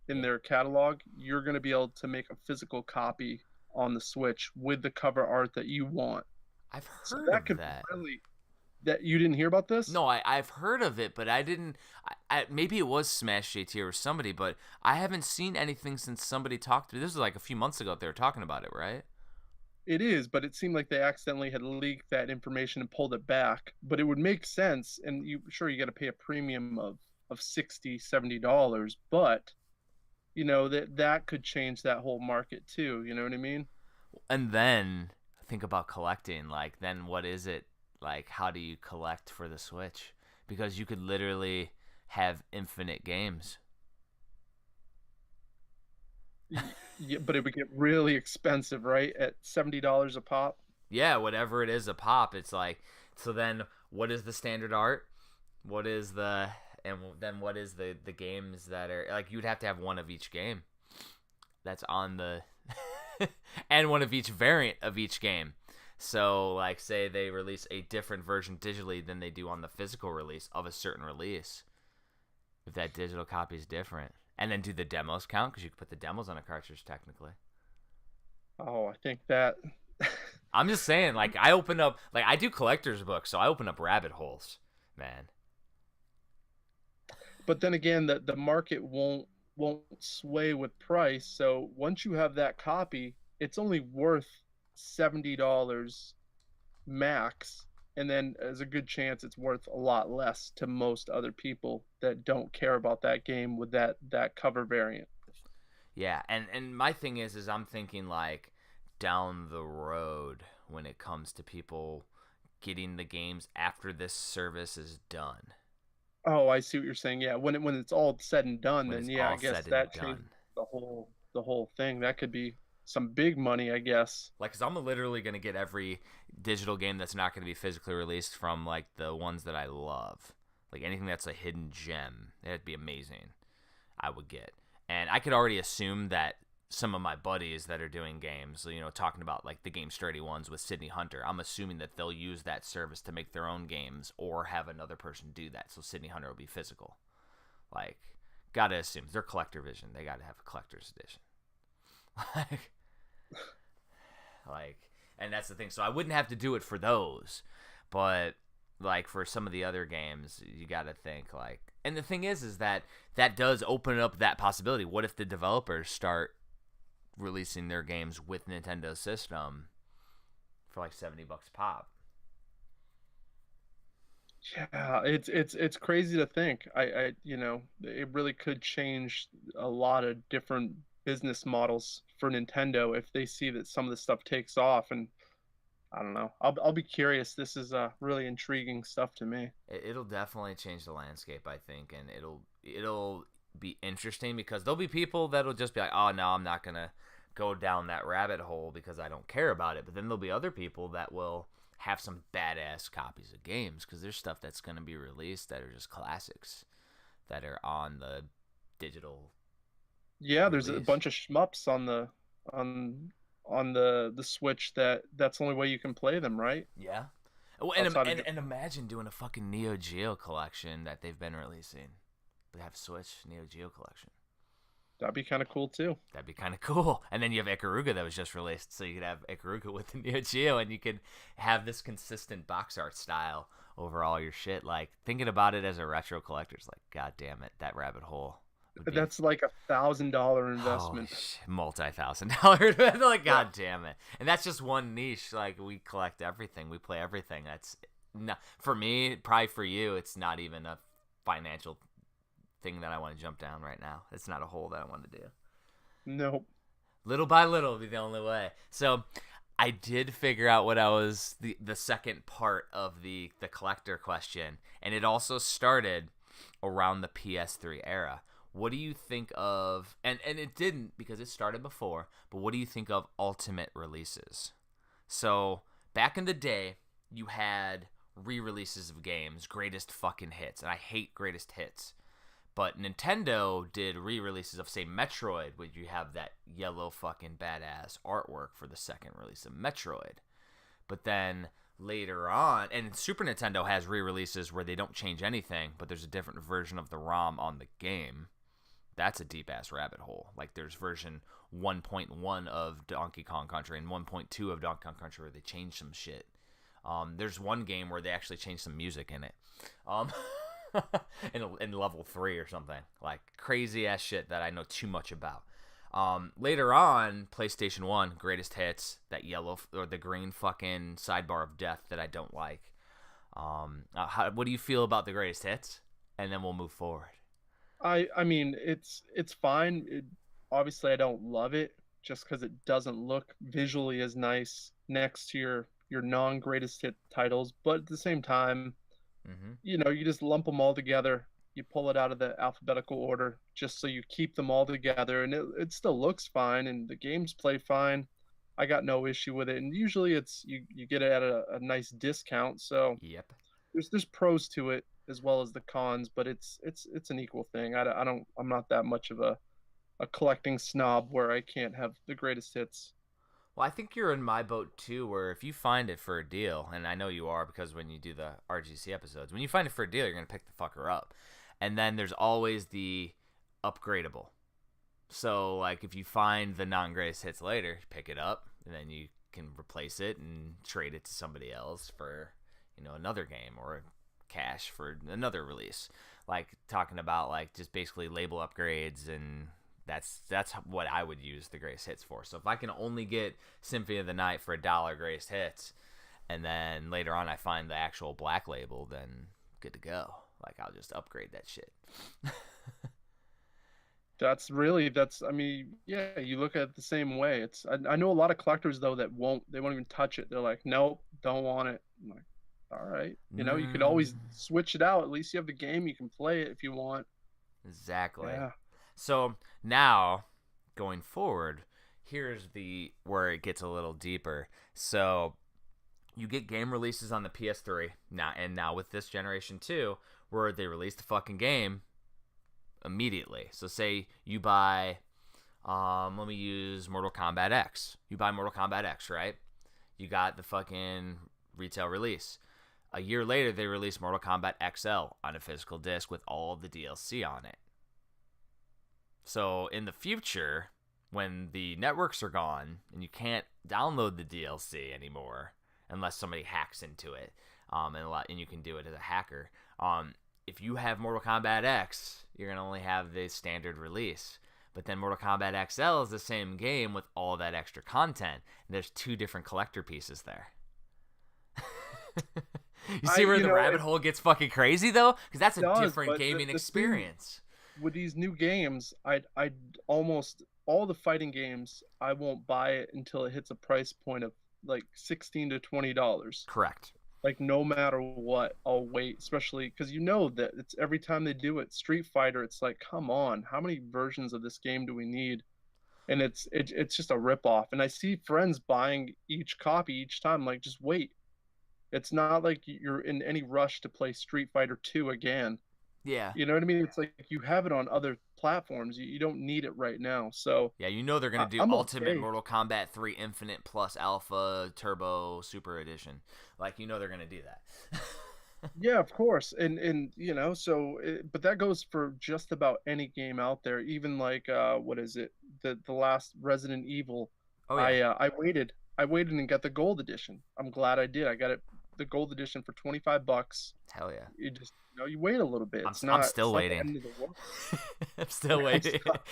in their catalog, you're going to be able to make a physical copy on the Switch with the cover art that you want. I've So heard that of could that. really, that you didn't hear about this? No, I've heard of it, but I didn't. Maybe it was Smash JT or somebody, but I haven't seen anything since somebody talked to me. This was like a few months ago they were talking about it, right? It is, but it seemed like they accidentally had leaked that information and pulled it back. But it would make sense, and you got to pay a premium of $60-$70, but that could change that whole market too. You know what I mean? And then think about collecting. Like, then what is it? Like, how do you collect for the Switch? Because you could literally have infinite games. Yeah, but it would get really expensive, right? At $70 a pop. Yeah, whatever it is a pop. It's like, so then what is the standard art? What is the, and then what is the games that are, like, you'd have to have one of each game that's on the, and one of each variant of each game. So, like, say they release a different version digitally than they do on the physical release of a certain release. If that digital copy is different. And then do the demos count? Because you can put the demos on a cartridge, technically. Oh, I think that. I'm just saying, like, I open up, like, I do collector's books, so I open up rabbit holes, man. But then again, the market won't sway with price. So once you have that copy, it's only worth $70 max, and then there's a good chance it's worth a lot less to most other people that don't care about that game with that cover variant. Yeah, and my thing is I'm thinking, like, down the road when it comes to people getting the games after this service is done. Oh, I see what you're saying. Yeah, when it's all said and done, When then it's yeah, I all guess said and that changes done. the whole thing. That could be some big money, I guess. Like, because I'm literally going to get every digital game that's not going to be physically released from, like, the ones that I love. Like, anything that's a hidden gem. That'd be amazing. I would get. And I could already assume that some of my buddies that are doing games, talking about, like, the Game Sturdy ones with Sydney Hunter, I'm assuming that they'll use that service to make their own games or have another person do that. So Sydney Hunter will be physical. Like, gotta assume. They're collector vision. They gotta have a collector's edition. And that's the thing. So I wouldn't have to do it for those, but, like, for some of the other games, you got to think, like, and the thing is that does open up that possibility. What if the developers start releasing their games with Nintendo's system for like $70 a pop? Yeah, it's crazy to think. It really could change a lot of different business models for Nintendo if they see that some of the stuff takes off. And I don't know. I'll be curious. This is really intriguing stuff to me. It'll definitely change the landscape, I think, and it'll be interesting because there'll be people that'll just be like, oh no, I'm not gonna go down that rabbit hole because I don't care about it. But then there'll be other people that will have some badass copies of games because there's stuff that's gonna be released that are just classics that are on the digital. Yeah, there's a release. bunch of shmups on the Switch that's the only way you can play them, right? Yeah. Oh, and Outside of and imagine doing a fucking Neo Geo collection that they've been releasing. They have Switch Neo Geo collection. That'd be kind of cool too. That'd be kind of cool. And then you have Ikaruga that was just released, so you could have Ikaruga with the Neo Geo, and you could have this consistent box art style over all your shit. Like, thinking about it as a retro collector's like, god damn it, that rabbit hole would be That's like $1,000 holy investment. shit, multi-$1,000. Like, Yeah. god damn it. And that's just one niche. Like, we collect everything, we play everything. That's not for me. Probably for you, it's not even a financial thing that I want to jump down right now. It's not a hole that I want to do. Nope. Little by little will be the only way. So I did figure out what I was the second part of the collector question, and it also started around the PS3 era. What do you think of, and it didn't because it started before, but what do you think of ultimate releases? So back in the day, you had re-releases of games, greatest fucking hits, and I hate greatest hits. But Nintendo did re-releases of, say, Metroid, where you have that yellow fucking badass artwork for the second release of Metroid. But then later on, and Super Nintendo has re-releases where they don't change anything, but there's a different version of the ROM on the game. That's a deep-ass rabbit hole. Like, there's version 1.1 of Donkey Kong Country and 1.2 of Donkey Kong Country where they changed some shit. There's one game where they actually changed some music in it. In level 3 or something, like crazy ass shit that I know too much about. Later on, PlayStation 1 greatest hits, that yellow or the green fucking sidebar of death that I don't like. What do you feel about the greatest hits? And then we'll move forward. I mean, it's fine. Obviously, I don't love it just because it doesn't look visually as nice next to your non greatest hit titles. But at the same time, you just lump them all together. You pull it out of the alphabetical order just so you keep them all together, and it still looks fine, and the games play fine. I got no issue with it, and usually it's you get it at a nice discount. So Yep. there's pros to it as well as the cons, but it's an equal thing. I'm not that much of a collecting snob where I can't have the greatest hits. Well, I think you're in my boat too, where if you find it for a deal, and I know you are because when you do the RGC episodes, when you find it for a deal, you're going to pick the fucker up. And then there's always the upgradable. So, like, if you find the non-greatest hits later, pick it up, and then you can replace it and trade it to somebody else for, another game or cash for another release. Like, talking about, like, just basically label upgrades, and that's what I would use the greatest hits for. So if I can only get Symphony of the Night for $1 greatest hits, and then later on I find the actual black label, then good to go. Like, I'll just upgrade that shit. I mean, yeah, you look at it the same way. I know a lot of collectors though that won't even touch it. They're like, nope, don't want it. I'm like, all right, you could always switch it out. At least you have the game, you can play it if you want. Exactly. Yeah. So now, going forward, here's where it gets a little deeper. So you get game releases on the PS3 now with this generation too, where they release the fucking game immediately. So say you buy, let me use Mortal Kombat X. You buy Mortal Kombat X, right? You got the fucking retail release. A year later, they release Mortal Kombat XL on a physical disc with all of the DLC on it. So in the future, when the networks are gone and you can't download the DLC anymore, unless somebody hacks into it, and you can do it as a hacker. If you have Mortal Kombat X, you're gonna only have the standard release. But then Mortal Kombat XL is the same game with all that extra content. And there's 2 different collector pieces there. You see where the rabbit hole gets fucking crazy though? Because that's a different gaming experience. With these new games, I almost all the fighting games, I won't buy it until it hits a price point of like $16 to $20. Correct. Like no matter what, I'll wait, especially because that it's every time they do it. Street Fighter, it's like, come on, how many versions of this game do we need? And it's just a ripoff. And I see friends buying each copy each time. Like, just wait. It's not like you're in any rush to play Street Fighter 2 again. Yeah. You know what I mean? It's like you have it on other platforms. You don't need it right now. So yeah, they're gonna do Ultimate Mortal Kombat 3 Infinite plus Alpha Turbo Super Edition. Like they're gonna do that. Yeah, of course. And but that goes for just about any game out there. Even like what is it? The last Resident Evil. Oh yeah, I waited and got the gold edition. I'm glad I did. I got it the gold edition for $25. hell yeah. You just you wait a little bit. I'm It's I'm not still it's not the waiting. end of the world. I'm still I'm waiting. still,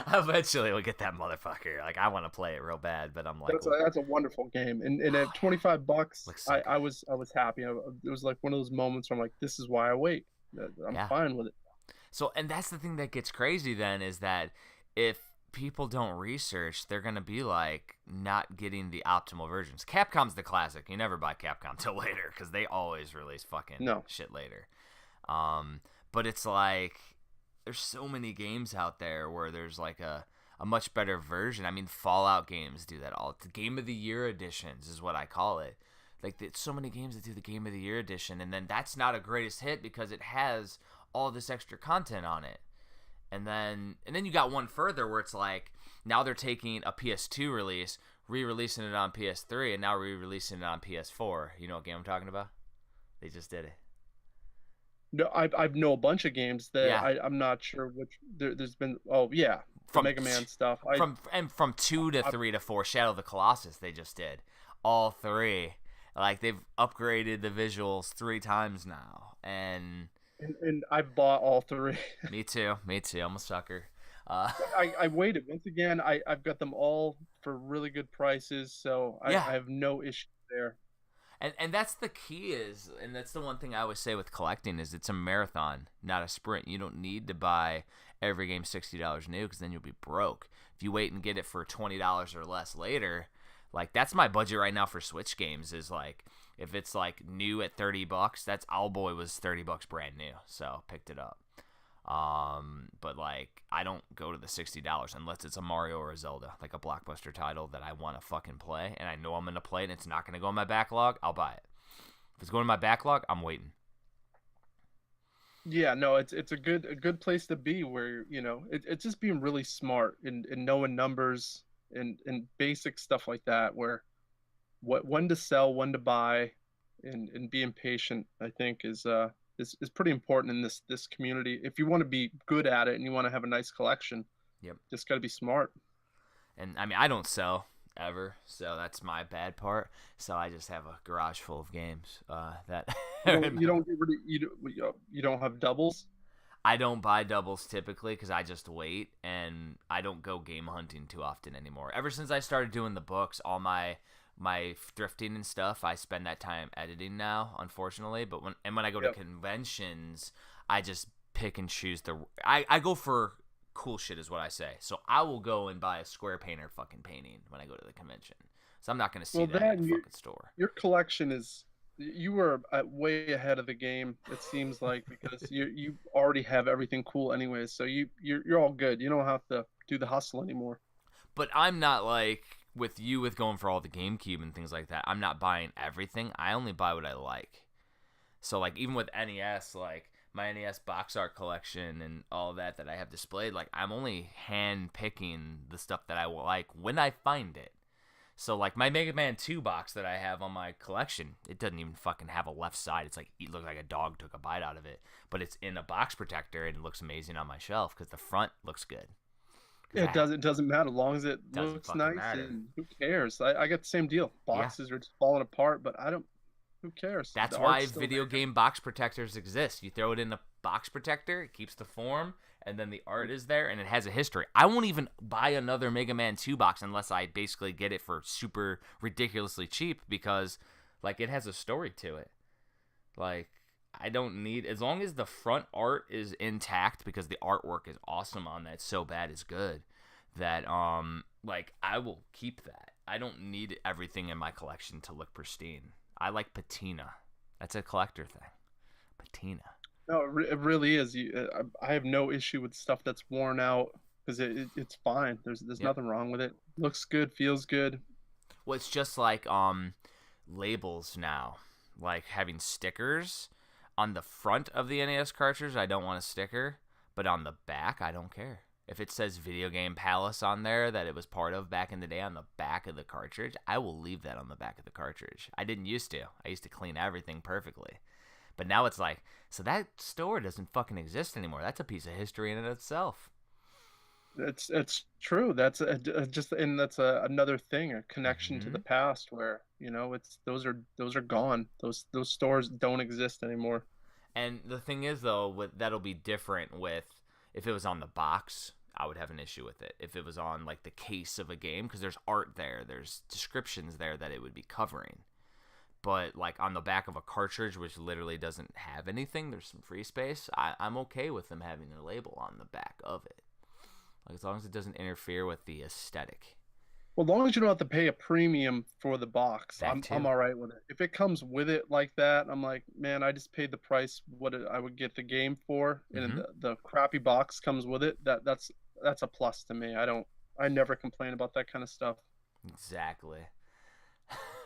I eventually will get that motherfucker. Like I want to play it real bad, but I'm like, that's a wonderful game. And oh at yeah, $25, looks so I, good. I was I was happy. It was like one of those moments where I'm like, this is why I wait. I'm Yeah. fine with it. So, and that's the thing that gets crazy then is that if people don't research, they're gonna be like not getting the optimal versions. Capcom's the classic. You never buy Capcom till later because they always release fucking No. shit later. Um, but it's like there's so many games out there where there's like a much better version. I mean, Fallout games do that all. The Game of the Year editions is what I call it. Like, there's so many games that do the Game of the Year edition, and then that's not a greatest hit because it has all this extra content on it. And then you got one further where it's like now they're taking a PS2 release, re-releasing it on PS3, and now re-releasing it on PS4. You know what game I'm talking about? They just did it. No, I've know a bunch of games that Yeah, I'm not sure which there's been. Oh yeah, the from Mega Man stuff. from 2 to 3 to 4, Shadow of the Colossus. They just did all three. Like they've upgraded the visuals 3 times now, and and I've bought all three. me too. Me too. I'm a sucker. Uh, I waited once again. I've got them all for really good prices, so I, yeah, I have no issue there. and that's the key is, and that's the one thing I always say with collecting is it's a marathon, not a sprint. You don't need to buy every game $60 new because then you'll be broke. If you wait and get it for $20 or less later, like that's my budget right now for Switch games is like if it's like new at $30, that's Owlboy was $30 brand new, so picked it up. But like I don't go to the $60 unless it's a Mario or a Zelda, like a blockbuster title that I want to fucking play, and I know I'm gonna play it, and it's not gonna go in my backlog. I'll buy it. If it's going in my backlog, I'm waiting. Yeah, no, it's a good place to be where it's just being really smart and knowing numbers and basic stuff like that where when to sell, when to buy, and being patient, I think is pretty important in this community. If you want to be good at it and you want to have a nice collection, Yep. just got to be smart. And I mean, I don't sell ever, so that's my bad part. So I just have a garage full of games that You don't get rid of you don't have doubles. I don't buy doubles typically because I just wait and I don't go game hunting too often anymore. Ever since I started doing the books, all my thrifting and stuff, I spend that time editing now, unfortunately. But when I go to Yep. conventions, I just pick and choose I go for cool shit is what I say. So I will go and buy a square painter fucking painting when I go to the convention. So I'm not gonna see Well, that at that a and fucking store. your collection is you were way ahead of the game. It seems like because you already have everything cool anyways, so you're all good. You don't have to do the hustle anymore. But I'm not like with you with going for all the GameCube and things like that. I'm not buying everything. I only buy what I like. So like even with NES, like my NES box art collection and all that I have displayed, like I'm only hand picking the stuff that I will like when I find it. So like my Mega Man 2 box that I have on my collection, it doesn't even fucking have a left side. It's like it looks like a dog took a bite out of it, but it's in a box protector and it looks amazing on my shelf because the front looks good. Because It doesn't matter as long as it doesn't looks fucking nice matter. and who cares? I got the same deal. Yeah, Boxes are just falling apart, but I don't. Who cares? that's The why art's still video there. game box protectors exist. You throw it in a box protector, it keeps the form, and then the art is there, and it has a history. I won't even buy another Mega Man 2 box unless I basically get it for super ridiculously cheap because, like, it has a story to it. Like, I don't need, as long as the front art is intact because the artwork is awesome on that, so bad is good, that, like, I will keep that. I don't need everything in my collection to look pristine. I like patina. That's a collector thing. Patina. No, it really is. I have no issue with stuff that's worn out because it's fine. There's Yep. nothing wrong with it. Looks good, feels good. Well, it's just like labels now, like having stickers on the front of the NES cartridge. I don't want a sticker, but on the back, I don't care. If it says Video Game Palace on there that it was part of back in the day on the back of the cartridge, I will leave that on the back of the cartridge. I didn't used to. I used to clean everything perfectly. But now it's like, so that store doesn't fucking exist anymore. That's a piece of history in and of itself. It's true. That's just, and that's another thing, a connection to Hmm. the past where, you know, it's those are gone. Those stores don't exist anymore. And the thing is, though, that'll be different with if it was on the box. I would have an issue with it if it was on like the case of a game because there's art there, there's descriptions there that it would be covering. But like on the back of a cartridge, which literally doesn't have anything, there's some free space. I'm okay with them having a label on the back of it, like as long as it doesn't interfere with the aesthetic. Well, as long as you don't have to pay a premium for the box, That I'm too. all right with it. If it comes with it like that, I'm like, man, I just paid the price I would get the game for, and Mm-hmm. the crappy box comes with it. That's a plus to me. I never complain about that kind of stuff. Exactly.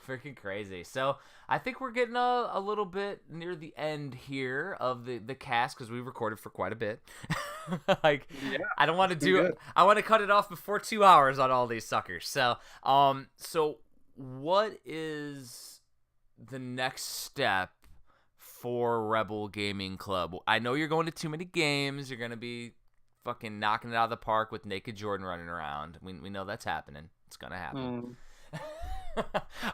Freaking crazy. So I think we're getting a little bit near the end here of the cast because we recorded for quite a bit. Like Yeah, I don't want to it's been good. I want to cut it off before 2 hours on all these suckers. So what is the next step for Rebel Gaming Club? I know you're going to too many games. You're gonna be fucking knocking it out of the park with Naked Jordan running around. We know that's happening. It's gonna happen.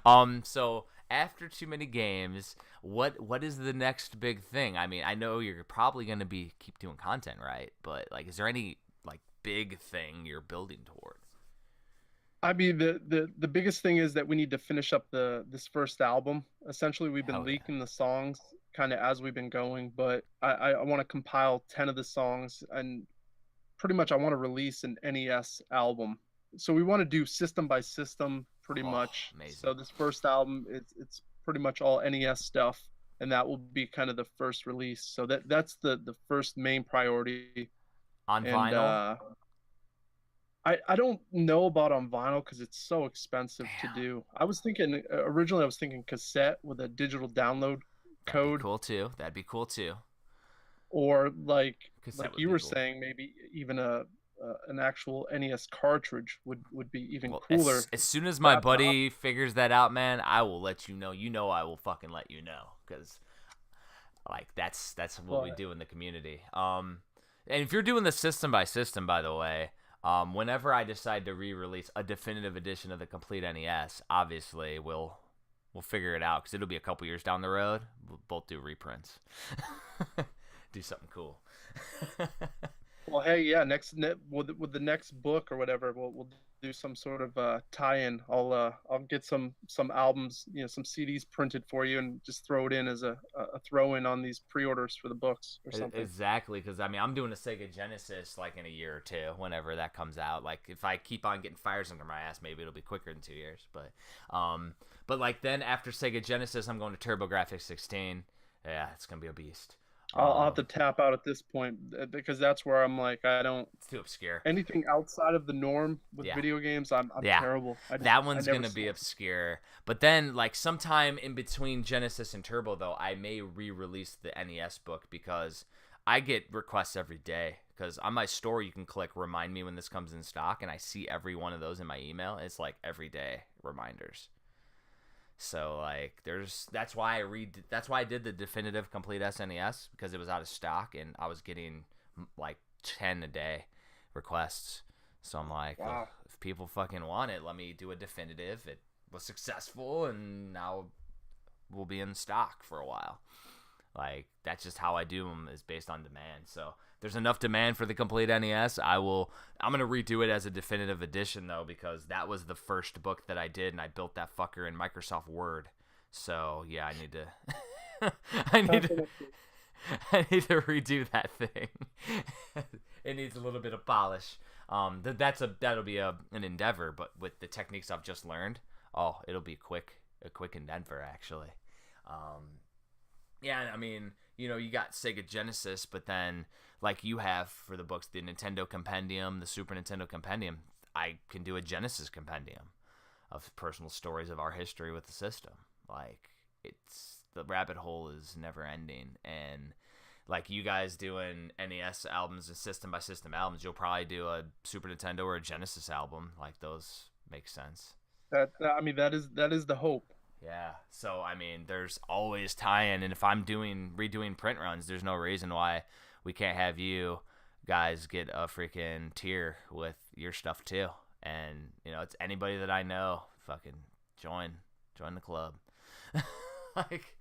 Hmm. So after too many games, what is the next big thing? I mean, I know you're probably gonna be keep doing content, right? But like, is there any like big thing you're building toward? I mean, the biggest thing is that we need to finish up the this first album. Essentially, we've been Hell yeah. leaking the songs kind of as we've been going, but I want to compile 10 of the songs, and pretty much I want to release an NES album. So we want to do system by system pretty Oh, much. amazing. So this first album, it's pretty much all NES stuff, and that will be kind of the first release. So that's the first main priority. On And vinyl? I don't know about on vinyl because it's so expensive to Damn. do. I was thinking originally I was thinking cassette with a digital download That'd be code, cool too. That'd be cool too. or Cassette like would you be were cool. saying, maybe even a an actual NES cartridge would be even Well, cooler. as soon as my That's an buddy figures that out, man, I will let you know. You know, I will fucking let you know because like that's what we but do in the community. And if you're doing the system by system, by the way, whenever I decide to re-release a definitive edition of the complete NES, obviously we'll figure it out because it'll be a couple years down the road. We'll both do reprints, do something cool. well, hey, yeah, with the next book or whatever, we'll do some sort of tie-in. I'll get some albums, you know, some CDs printed for you, and just throw it in as a throw-in on these pre-orders for the books or something. Exactly, because I mean, I'm doing a Sega Genesis like in a year or two, whenever that comes out. Like, if I keep on getting fires under my ass, maybe it'll be quicker than 2 years. But like then after Sega Genesis, I'm going to TurboGrafx 16. Yeah, it's gonna be a beast. I'll have to tap out at this point because that's where I'm like, I don't It's too obscure. anything outside of the norm with Yeah, video games. I'm yeah, terrible. that I one's never gonna be saw. obscure. But then, like sometime in between Genesis and Turbo, though, I may re-release the NES book because I get requests every day. Because on my store, you can click "Remind me when this comes in stock," and I see every one of those in my email. It's like every day reminders. So like, that's why I did the definitive complete SNES because it was out of stock and I was getting like 10 a day requests. So I'm like, ugh, Wow. if people fucking want it, let me do a definitive. It was successful and now we'll be in stock for a while. Like that's just how I do them is based on demand. So there's enough demand for the complete NES. I'm gonna redo it as a definitive edition though because that was the first book that I did and I built that fucker in Microsoft Word. So yeah, I need to I need to Definitely. I need to redo that thing. It needs a little bit of polish. That'll be an endeavor, but with the techniques I've just learned, oh, it'll be a quick endeavor actually. Um, yeah, I mean, you know, you got Sega Genesis, but then like you have for the books, the Nintendo Compendium, the Super Nintendo Compendium, I can do a Genesis Compendium of personal stories of our history with the system. Like it's the rabbit hole is never ending, and like you guys doing NES albums and system by system albums, you'll probably do a Super Nintendo or a Genesis album. Like those make sense. I mean, that is the hope. Yeah. So I mean, there's always tie-in, and if I'm redoing print runs, there's no reason why we can't have you guys get a freaking tier with your stuff too. And it's anybody that I know, fucking join the club. Like,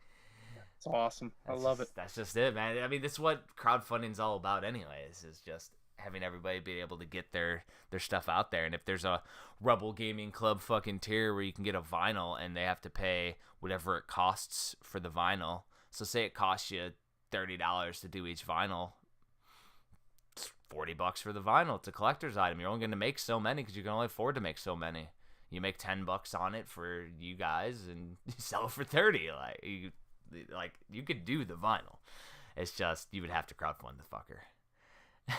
it's awesome. I love it. That's just it, man. I mean, this is what crowdfunding's all about, anyways. Is just having everybody be able to get their stuff out there. And if there's a Rebel Gaming Club fucking tier where you can get a vinyl and they have to pay whatever it costs for the vinyl. So say it costs you $30 to do each vinyl. It's $40 for the vinyl. It's a collector's item. You're only going to make so many because you can only afford to make so many. You make $10 on it for you guys and you sell it for 30. Like you could do the vinyl. It's just you would have to crowdfund the fucker.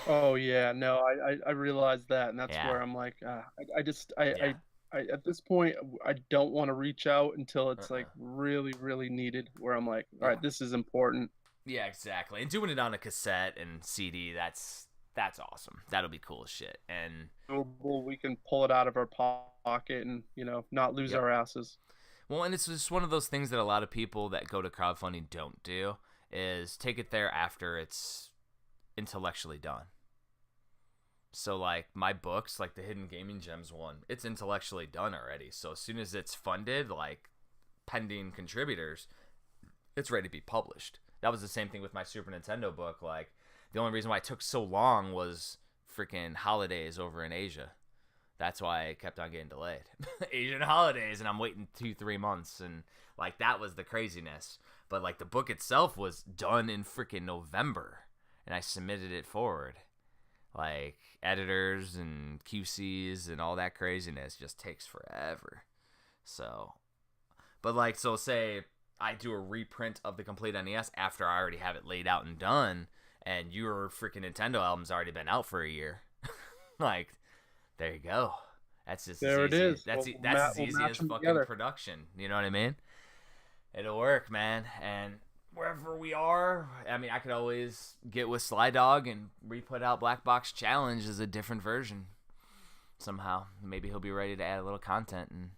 Oh yeah, no, I realize that, and that's where I'm like, I at this point I don't want to reach out until it's like really really needed. Where I'm like, all right, this is important. Yeah, exactly. And doing it on a cassette and CD, that's awesome. That'll be cool as shit. And we can pull it out of our pocket and not lose our asses. Well, and it's just one of those things that a lot of people that go to crowdfunding don't do is take it there after it's intellectually done. So like my books, like the Hidden Gaming Gems one, it's intellectually done already. So as soon as it's funded, like pending contributors, it's ready to be published. That was the same thing with my Super Nintendo book. Like the only reason why it took so long was freaking holidays over in Asia. That's why it kept on getting delayed. Asian holidays, and I'm waiting 2-3 months, and like that was the craziness. But like the book itself was done in freaking November, and I submitted it forward. Like editors and QCs and all that craziness just takes forever. So, but like, so say I do a reprint of the complete NES after I already have it laid out and done, and your freaking Nintendo album's already been out for a year. Like, there you go. That's just there as it is. That's as easy as fucking together. Production. You know what I mean? It'll work, man. And wherever we are, I mean, I could always get with Sly Dog and re-put out Black Box Challenge as a different version somehow. Maybe he'll be ready to add a little content, and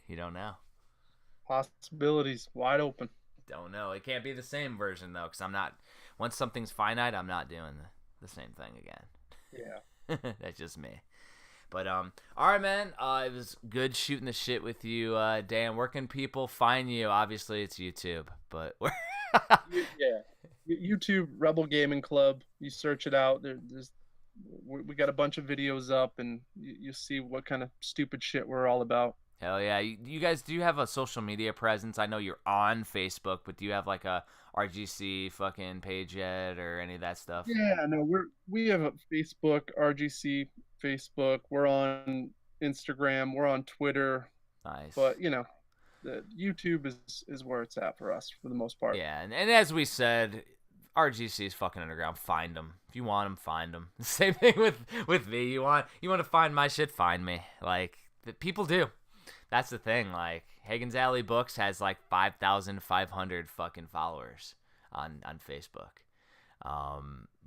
you don't know. Possibilities wide open. Don't know. It can't be the same version though, because I'm not. Once something's finite, I'm not doing the same thing again. Yeah. That's just me. But all right, man. It was good shooting the shit with you, Dan. Where can people find you? Obviously, it's YouTube, but YouTube Rebel Gaming Club. You search it out. We got a bunch of videos up, and you see what kind of stupid shit we're all about. Hell yeah. You guys, do you have a social media presence? I know you're on Facebook, but do you have like a RGC fucking page yet or any of that stuff? Yeah, no, we have a Facebook, RGC Facebook. We're on Instagram. We're on Twitter. Nice. But, the YouTube is where it's at for us for the most part. Yeah, and as we said, RGC is fucking underground. Find them. If you want them, find them. Same thing with me. You want to find my shit, find me. Like, people do. That's the thing. Like, Hagen's Alley Books has like 5,500 fucking followers on Facebook.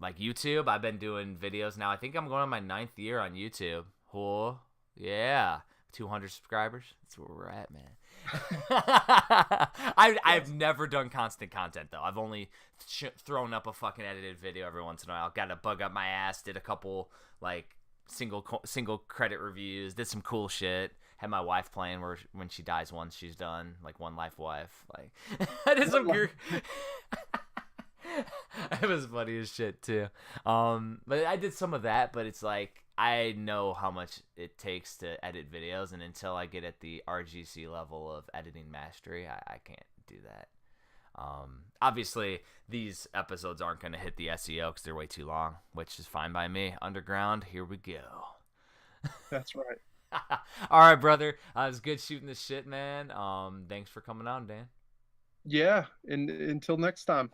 Like YouTube, I've been doing videos now. I think I'm going on my 9th year on YouTube. Oh, yeah. 200 subscribers. That's where we're at, man. I've never done constant content, though. I've only thrown up a fucking edited video every once in a while. Got a bug up my ass. Did a couple, like, single credit reviews. Did some cool shit. Had my wife playing where when she dies once, she's done. Like, One Life Wife. Like, I did some weird... It was funny as shit too. But I did some of that, but it's like I know how much it takes to edit videos, and until I get at the RGC level of editing mastery, I can't do that. Obviously these episodes aren't going to hit the SEO because they're way too long, which is fine by me. Underground, here we go. That's right. All right, brother. It was good shooting this shit, man. Thanks for coming on, Dan. Yeah, and until next time.